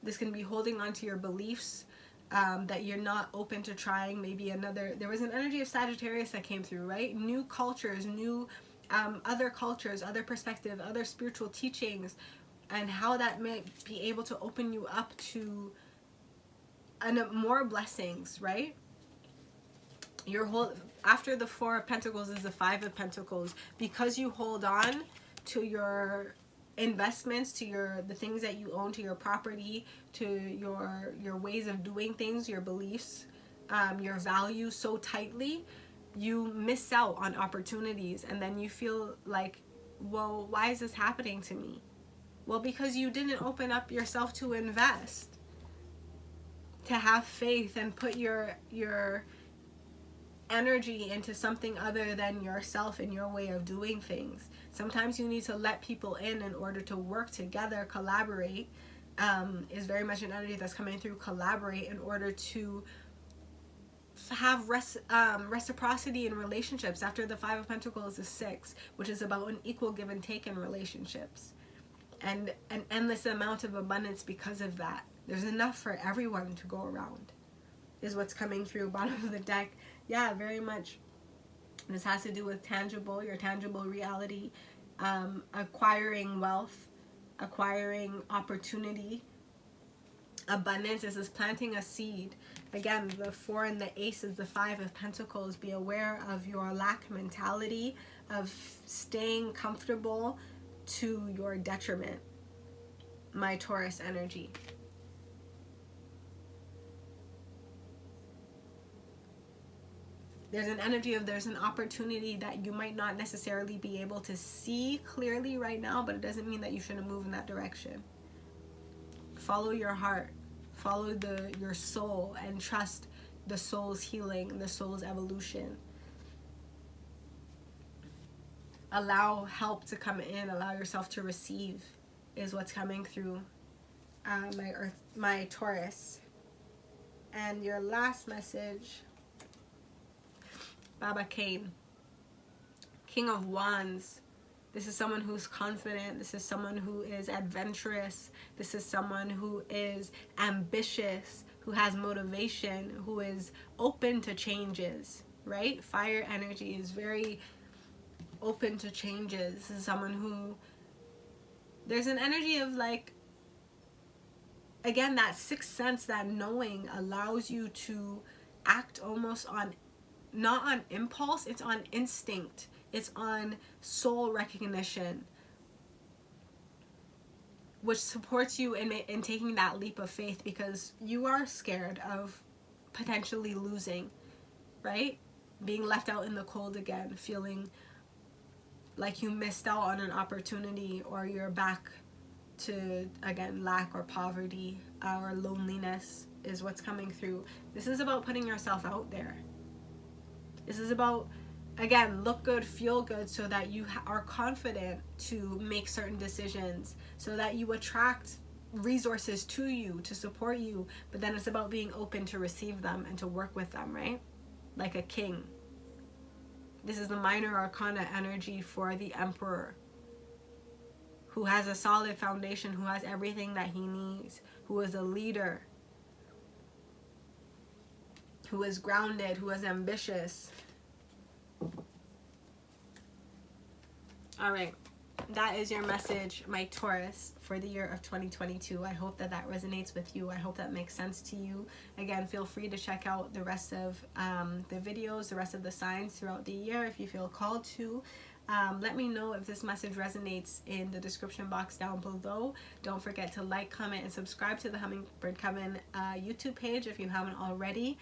This can be holding on to your beliefs, that you're not open to trying maybe there was an energy of Sagittarius that came through, right? New cultures, new other cultures, other perspective, other spiritual teachings, and how that may be able to open you up to more blessings, right? After the Four of Pentacles is the Five of Pentacles, because you hold on to your investments, to the things that you own, to your property, to your ways of doing things, your beliefs, your values so tightly, you miss out on opportunities, and then you feel like, well, why is this happening to me? Well, because you didn't open up yourself to invest, to have faith and put your energy into something other than yourself and your way of doing things. Sometimes you need to let people in order to work together. Collaborate is very much an energy that's coming through. Collaborate in order to have reciprocity in relationships. After the Five of Pentacles is Six, which is about an equal give and take in relationships, and an endless amount of abundance because of that. There's enough for everyone to go around, is what's coming through. Bottom of the deck. Yeah, very much. This has to do with tangible, your tangible reality, acquiring wealth, acquiring opportunity, abundance. This is planting a seed. Again, the 4 and the ace is the 5 of pentacles. Be aware of your lack mentality, of staying comfortable to your detriment, my Taurus energy. There's an energy of, there's an opportunity that you might not necessarily be able to see clearly right now, but it doesn't mean that you shouldn't move in that direction. Follow your heart, follow your soul, and trust the soul's healing, the soul's evolution. Allow help to come in, allow yourself to receive, is what's coming through, my Taurus. And your last message, Baba Kane, King of Wands. This is someone who's confident. This is someone who is adventurous. This is someone who is ambitious, who has motivation, who is open to changes, right? Fire energy is very open to changes. This is someone who, there's an energy of like, again, that sixth sense, that knowing allows you to act almost on, not on impulse, it's on instinct. It's on soul recognition, which supports you in taking that leap of faith, because you are scared of potentially losing, right? Being left out in the cold again, feeling like you missed out on an opportunity, or you're back to, again, lack or poverty or loneliness is what's coming through. This is about putting yourself out there. This is about, again, look good, feel good, so that you are confident to make certain decisions, so that you attract resources to you to support you. But then it's about being open to receive them and to work with them, right? Like a king. This is the minor arcana energy for the Emperor, who has a solid foundation, who has everything that he needs, who is a leader, who is grounded, who is ambitious. All right, that is your message, my Taurus, for the year of 2022. I hope that that resonates with you. I hope that makes sense to you. Again, feel free to check out the rest of the videos, the rest of the signs throughout the year if you feel called to. Let me know if this message resonates in the description box down below. Don't forget to like, comment, and subscribe to the Hummingbird Coven YouTube page if you haven't already.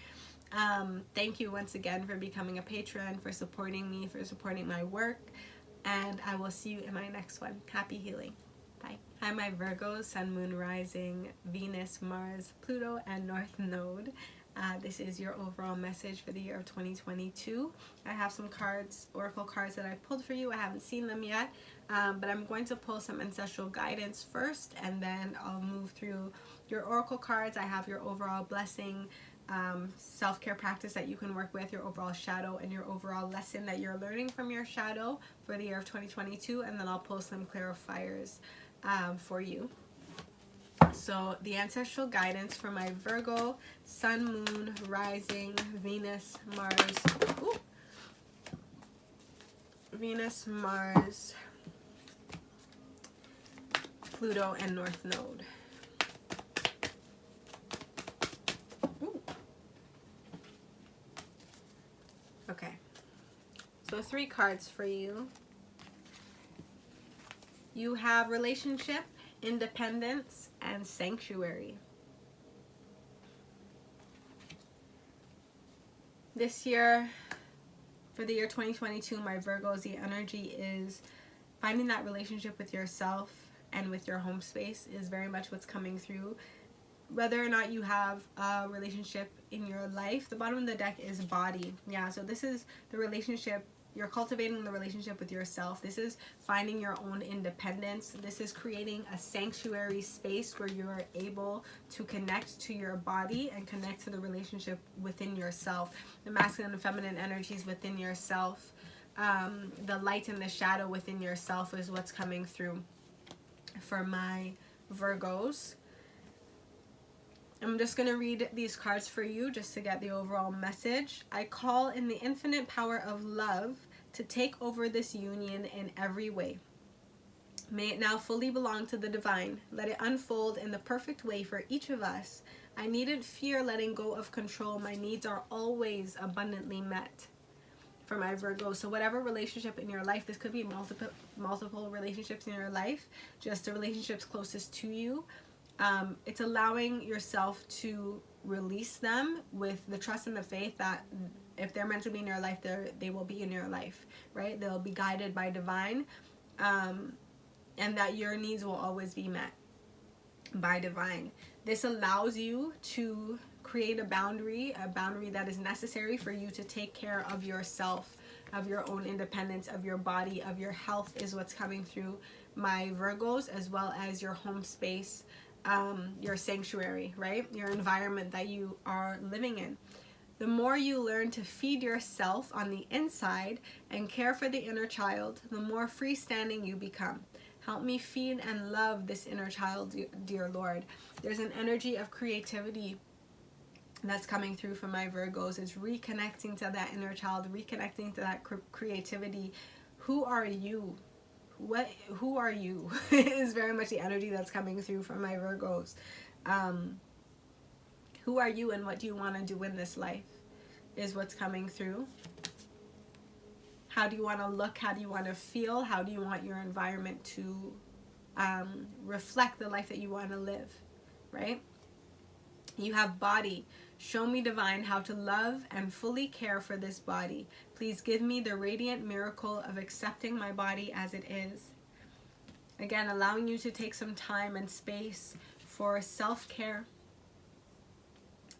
Thank you once again for becoming a patron, for supporting me, for supporting my work, and I will see you in my next one. Happy healing. Bye. Hi, my Virgos, Sun, Moon, Rising, Venus, Mars, Pluto, and North Node. This is your overall message for the year of 2022. I have some cards, oracle cards, that I pulled for you. I haven't seen them yet, but I'm going to pull some ancestral guidance first, and then I'll move through your oracle cards. I have your overall blessing, self-care practice that you can work with, your overall shadow, and your overall lesson that you're learning from your shadow for the year of 2022, and then I'll pull some clarifiers for you. So the ancestral guidance for my Virgo, Sun, Moon, Rising, Venus, Mars, Venus, Mars, Pluto, and North Node. Okay, so 3 cards for you. You have relationship, independence, and sanctuary. This year, for the year 2022, my Virgos, the energy is finding that relationship with yourself and with your home space is very much what's coming through. Whether or not you have a relationship in your life, the bottom of the deck is body. Yeah, so this is the relationship. You're cultivating the relationship with yourself. This is finding your own independence. This is creating a sanctuary space where you're able to connect to your body and connect to the relationship within yourself. The masculine and feminine energies within yourself. The light and the shadow within yourself is what's coming through for my Virgos. I'm just going to read these cards for you just to get the overall message. I call in the infinite power of love to take over this union in every way. May it now fully belong to the divine. Let it unfold in the perfect way for each of us. I needn't fear letting go of control. My needs are always abundantly met. For my Virgo, so whatever relationship in your life, this could be multiple relationships in your life, just the relationships closest to you. It's allowing yourself to release them with the trust and the faith that if they're meant to be in your life, they will be in your life, right? They'll be guided by divine, and that your needs will always be met by divine. This allows you to create a boundary that is necessary for you to take care of yourself, of your own independence, of your body, of your health is what's coming through my Virgos, as well as your home space, your sanctuary, right? Your environment that you are living in. The more you learn to feed yourself on the inside and care for the inner child, the more freestanding you become. Help me feed and love this inner child, dear Lord. There's an energy of creativity that's coming through from my Virgos. It's reconnecting to that inner child, reconnecting to that creativity. Who are you? Who are you? Is very much the energy that's coming through from my Virgos. Who are you and what do you want to do in this life is what's coming through. How do you want to look? How do you want to feel? How do you want your environment to reflect the life that you want to live, right? You have body. Show me, divine, how to love and fully care for this body. Please give me the radiant miracle of accepting my body as it is. Again, allowing you to take some time and space for self-care.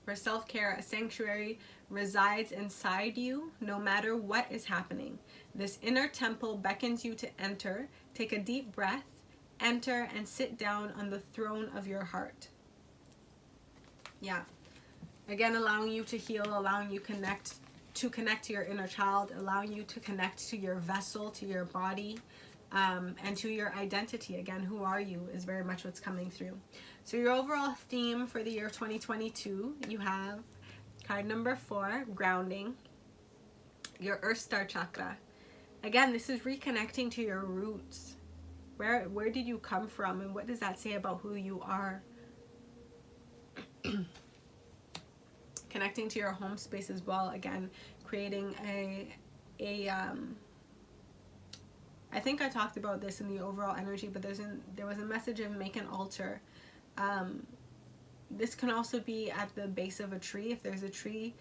For self-care, a sanctuary resides inside you no matter what is happening. This inner temple beckons you to enter. Take a deep breath, enter, and sit down on the throne of your heart. Yeah. Again, allowing you to heal, allowing you to connect to your inner child, allowing you to connect to your vessel, to your body, and to your identity. Again, who are you is very much what's coming through. So your overall theme for the year 2022, you have card number 4, grounding, your Earth Star chakra. Again, this is reconnecting to your roots. Where did you come from, and what does that say about who you are? Connecting to your home space as well. Again, creating I think I talked about this in the overall energy, but there was a message of make an altar. This can also be at the base of a tree. If there's a tree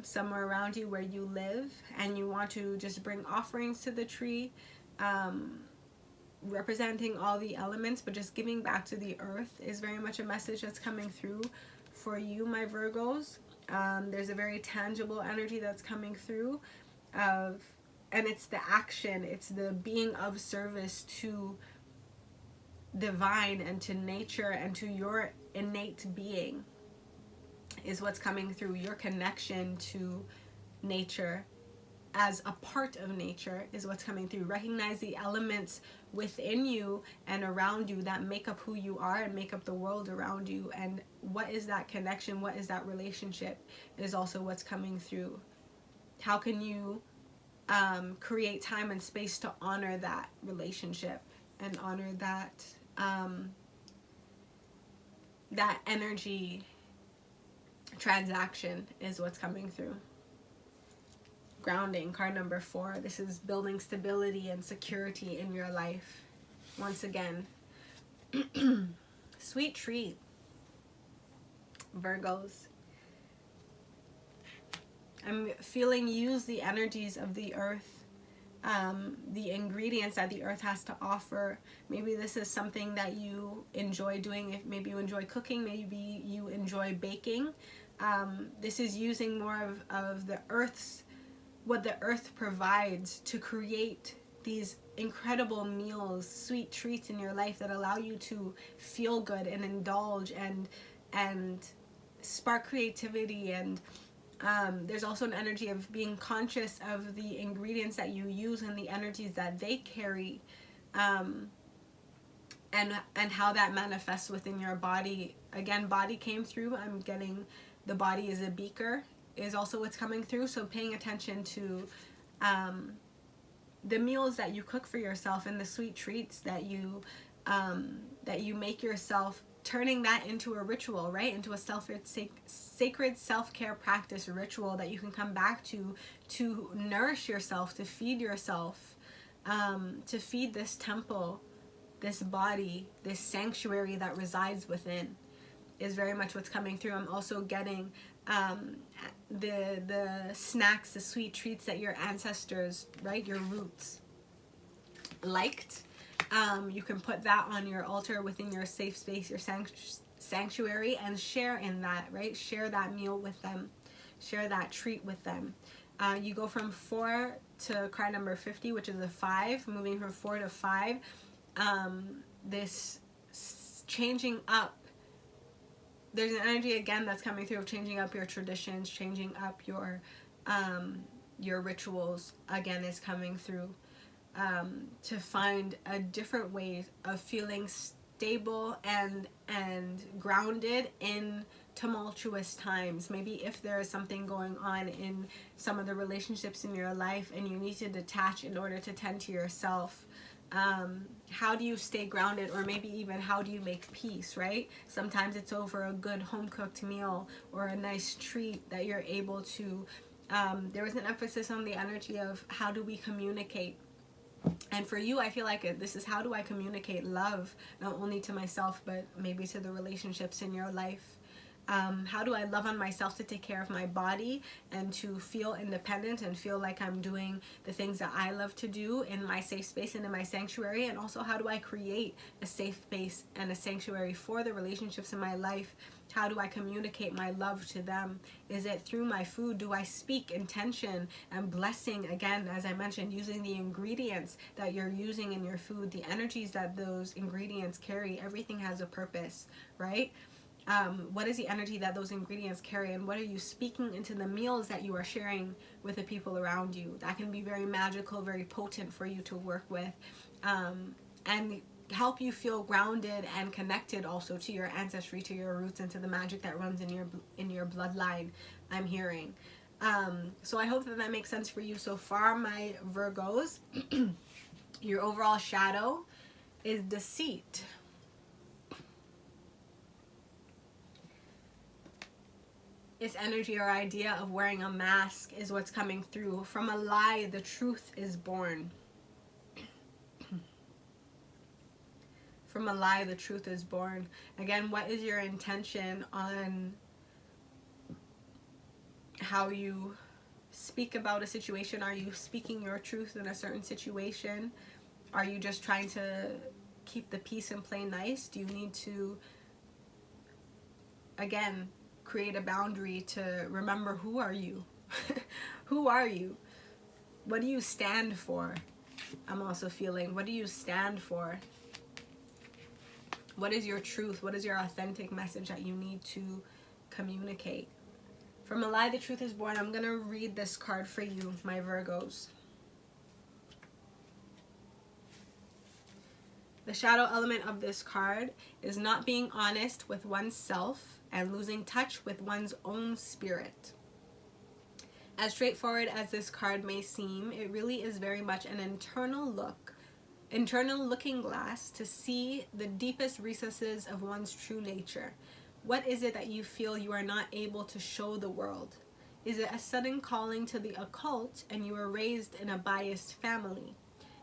somewhere around you where you live and you want to just bring offerings to the tree, representing all the elements, but just giving back to the earth is very much a message that's coming through for you, my Virgos. There's a very tangible energy that's coming through and it's the action, it's the being of service to divine and to nature and to your innate being is what's coming through. Your connection to nature as a part of nature is what's coming through. Recognize the elements within you and around you that make up who you are and make up the world around you, and what is that connection, what is that relationship is also what's coming through. How can you create time and space to honor that relationship and honor that that energy transaction is what's coming through. Grounding, card number 4. This is building stability and security in your life. Once again, sweet treat, Virgos. I'm feeling use the energies of the earth, the ingredients that the earth has to offer. Maybe this is something that you enjoy doing. Maybe you enjoy cooking, maybe you enjoy baking. This is using more of the earth's, what the earth provides to create these incredible meals, sweet treats in your life that allow you to feel good and indulge and spark creativity. And there's also an energy of being conscious of the ingredients that you use and the energies that they carry, and how that manifests within your body. Again, body came through. I'm getting the body is a beaker is also what's coming through. So paying attention to the meals that you cook for yourself and the sweet treats that you make yourself, turning that into a ritual, right? Into a sacred self-care practice ritual that you can come back to nourish yourself, to feed yourself, to feed this temple, this body, this sanctuary that resides within, is very much what's coming through. I'm also getting the snacks, the sweet treats that your ancestors, right, your roots, liked. You can put that on your altar within your safe space, your sanctuary, and share in that, right? Share that meal with them. Share that treat with them. You go from 4 to card number 50, which is a 5, moving from 4 to 5. This changing up. There's an energy again that's coming through of changing up your traditions, changing up your rituals. Again, is coming through. To find a different way of feeling stable and grounded in tumultuous times. Maybe if there is something going on in some of the relationships in your life and you need to detach in order to tend to yourself, how do you stay grounded? Or maybe even how do you make peace, right? Sometimes it's over a good home-cooked meal or a nice treat that you're able to, there was an emphasis on the energy of how do we communicate. And for you, I feel like this is how do I communicate love, not only to myself, but maybe to the relationships in your life. How do I love on myself to take care of my body and to feel independent and feel like I'm doing the things that I love to do in my safe space and in my sanctuary? And also, how do I create a safe space and a sanctuary for the relationships in my life? How do I communicate my love to them? Is it through my food? Do I speak intention and blessing? Again, as I mentioned, using the ingredients that you're using in your food, the energies that those ingredients carry. Everything has a purpose, right? What is the energy that those ingredients carry, and what are you speaking into the meals that you are sharing with the people around you? That can be very magical, very potent for you to work with, and help you feel grounded and connected also to your ancestry, to your roots, and to the magic that runs in your bloodline, I'm hearing. So I hope that makes sense for you so far, my Virgos. Your overall shadow is deceit. Its energy or idea of wearing a mask is what's coming through. From a lie, the truth is born. From a lie, the truth is born. Again, what is your intention on how you speak about a situation? Are you speaking your truth in a certain situation? Are you just trying to keep the peace and play nice? Do you need to, again, create a boundary to remember who are you? Who are you? What do you stand for? I'm also feeling, what do you stand for? What is your truth? What is your authentic message that you need to communicate? From a lie, the truth is born. I'm going to read this card for you, my Virgos. The shadow element of this card is not being honest with oneself and losing touch with one's own spirit. As straightforward as this card may seem, it really is very much an internal looking glass to see the deepest recesses of one's true nature. What is it that you feel you are not able to show the world? Is it a sudden calling to the occult and you were raised in a biased family?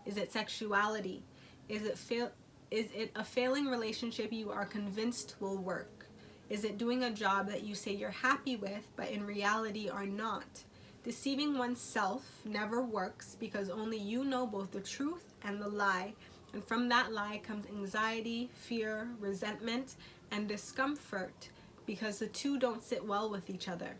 Is it sexuality? Is it a failing relationship you are convinced will work? Is it doing a job that you say you're happy with, but in reality are not? Deceiving oneself never works because only you know both the truth and the lie. And from that lie comes anxiety, fear, resentment, and discomfort because the two don't sit well with each other.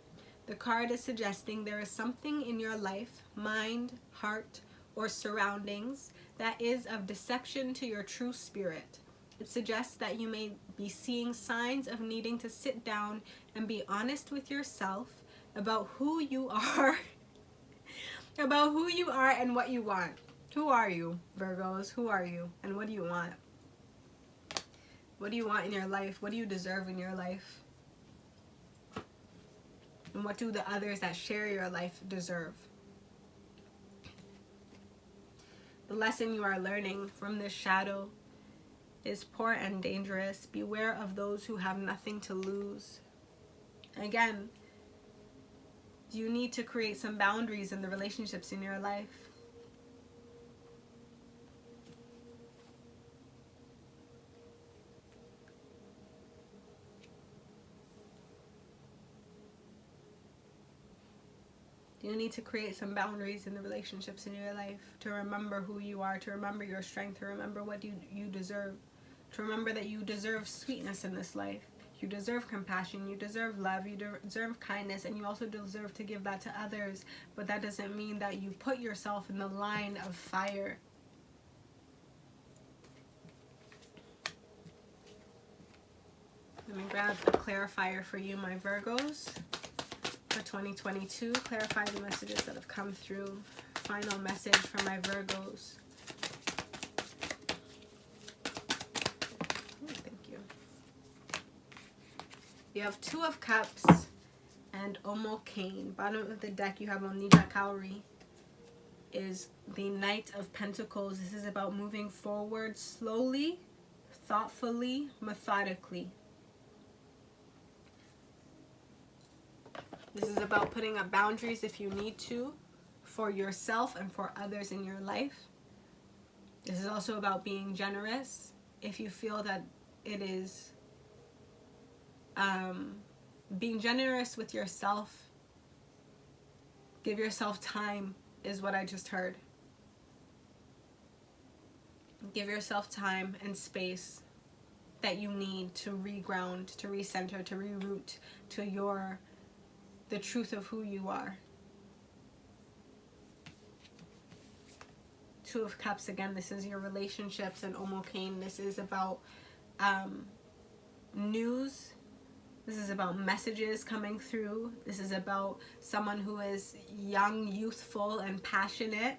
The card is suggesting there is something in your life, mind, heart, or surroundings that is of deception to your true spirit. It suggests that you may be seeing signs of needing to sit down and be honest with yourself about who you are, about who you are and what you want. Who are you, Virgos? Who are you and what do you want? What do you want in your life? What do you deserve in your life? And what do the others that share your life deserve? The lesson you are learning from this shadow is poor and dangerous. Beware of those who have nothing to lose. Again, you need to create some boundaries in the relationships in your life. You need to create some boundaries in the relationships in your life, to remember who you are, to remember your strength, to remember what you deserve, to remember that you deserve sweetness in this life. You deserve compassion, you deserve love, you deserve kindness, and you also deserve to give that to others. But that doesn't mean that you put yourself in the line of fire. Let me grab a clarifier for you, my Virgos. For 2022, clarify the messages that have come through. Final message for my Virgos. Oh, thank you. You have Two of Cups and Omokane. Bottom of the deck, you have Onija Kaori. Is the Knight of Pentacles. This is about moving forward slowly, thoughtfully, methodically. This is about putting up boundaries if you need to, for yourself and for others in your life. This is also about being generous if you feel that it is being generous with yourself. Give yourself time is what I just heard. Give yourself time and space that you need to reground, to recenter, to reroute to the truth of who you are. Two of Cups, again, this is your relationships, and Omokane, this is about news. This is about messages coming through. This is about someone who is young, youthful, and passionate.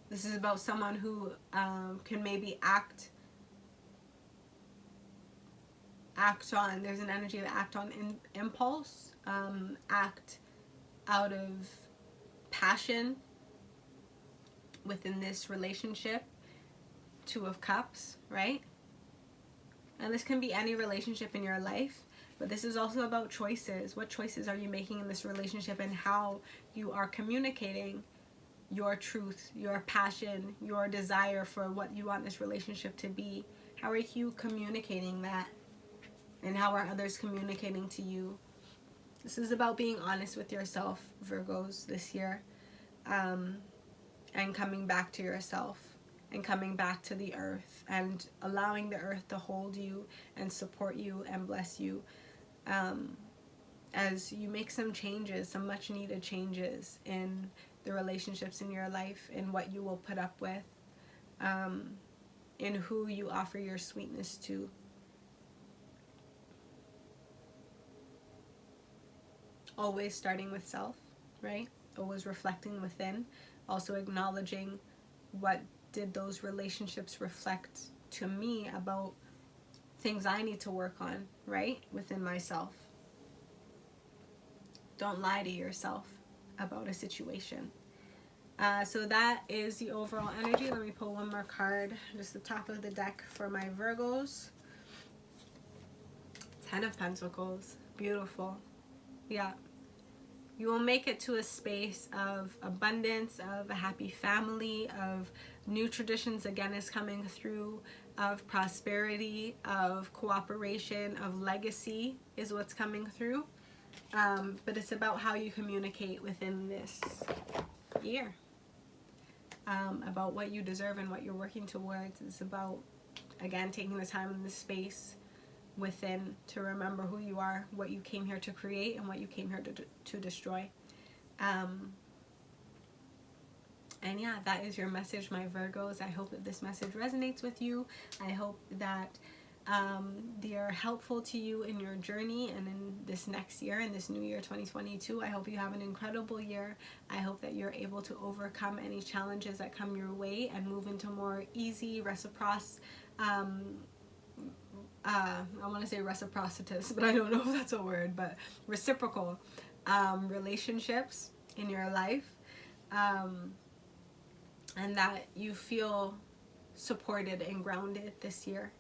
This is about someone who can maybe act on, there's an energy to act on impulse, act out of passion within this relationship. Two of Cups, right? And this can be any relationship in your life, but this is also about choices. What choices are you making in this relationship, and how you are communicating your truth, your passion, your desire for what you want this relationship to be? How are you communicating that? And how are others communicating to you? This is about being honest with yourself, Virgos, this year. And coming back to yourself. And coming back to the earth. And allowing the earth to hold you and support you and bless you. As you make some changes, some much needed changes in the relationships in your life. In what you will put up with. In who you offer your sweetness to. Always starting with self, right? Always reflecting within. Also acknowledging what did those relationships reflect to me about things I need to work on, right? Within myself. Don't lie to yourself about a situation. So that is the overall energy. Let me pull one more card. Just the top of the deck for my Virgos. Ten of Pentacles. Beautiful. Yeah. You will make it to a space of abundance, of a happy family, of new traditions, again, is coming through, of prosperity, of cooperation, of legacy is what's coming through. But it's about how you communicate within this year. About what you deserve and what you're working towards. It's about, again, taking the time and the space within to remember who you are, what you came here to create, and what you came here to destroy. And yeah, that is your message, my Virgos. I hope that this message resonates with you. I hope that they're helpful to you in your journey and in this next year, in this new year 2022. I hope you have an incredible year. I hope that you're able to overcome any challenges that come your way and move into more easy, I want to say reciprocitous, but I don't know if that's a word, but reciprocal relationships in your life, and that you feel supported and grounded this year.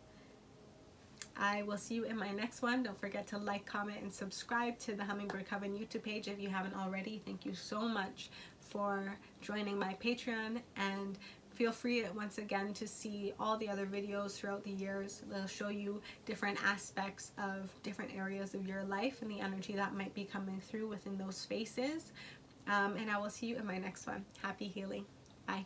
I will see you in my next one. Don't forget to like, comment, and subscribe to the Hummingbird Coven YouTube page if you haven't already. Thank you so much for joining my Patreon, and feel free once again to see all the other videos throughout the years. They'll show you different aspects of different areas of your life and the energy that might be coming through within those spaces. And I will see you in my next one. Happy healing. Bye.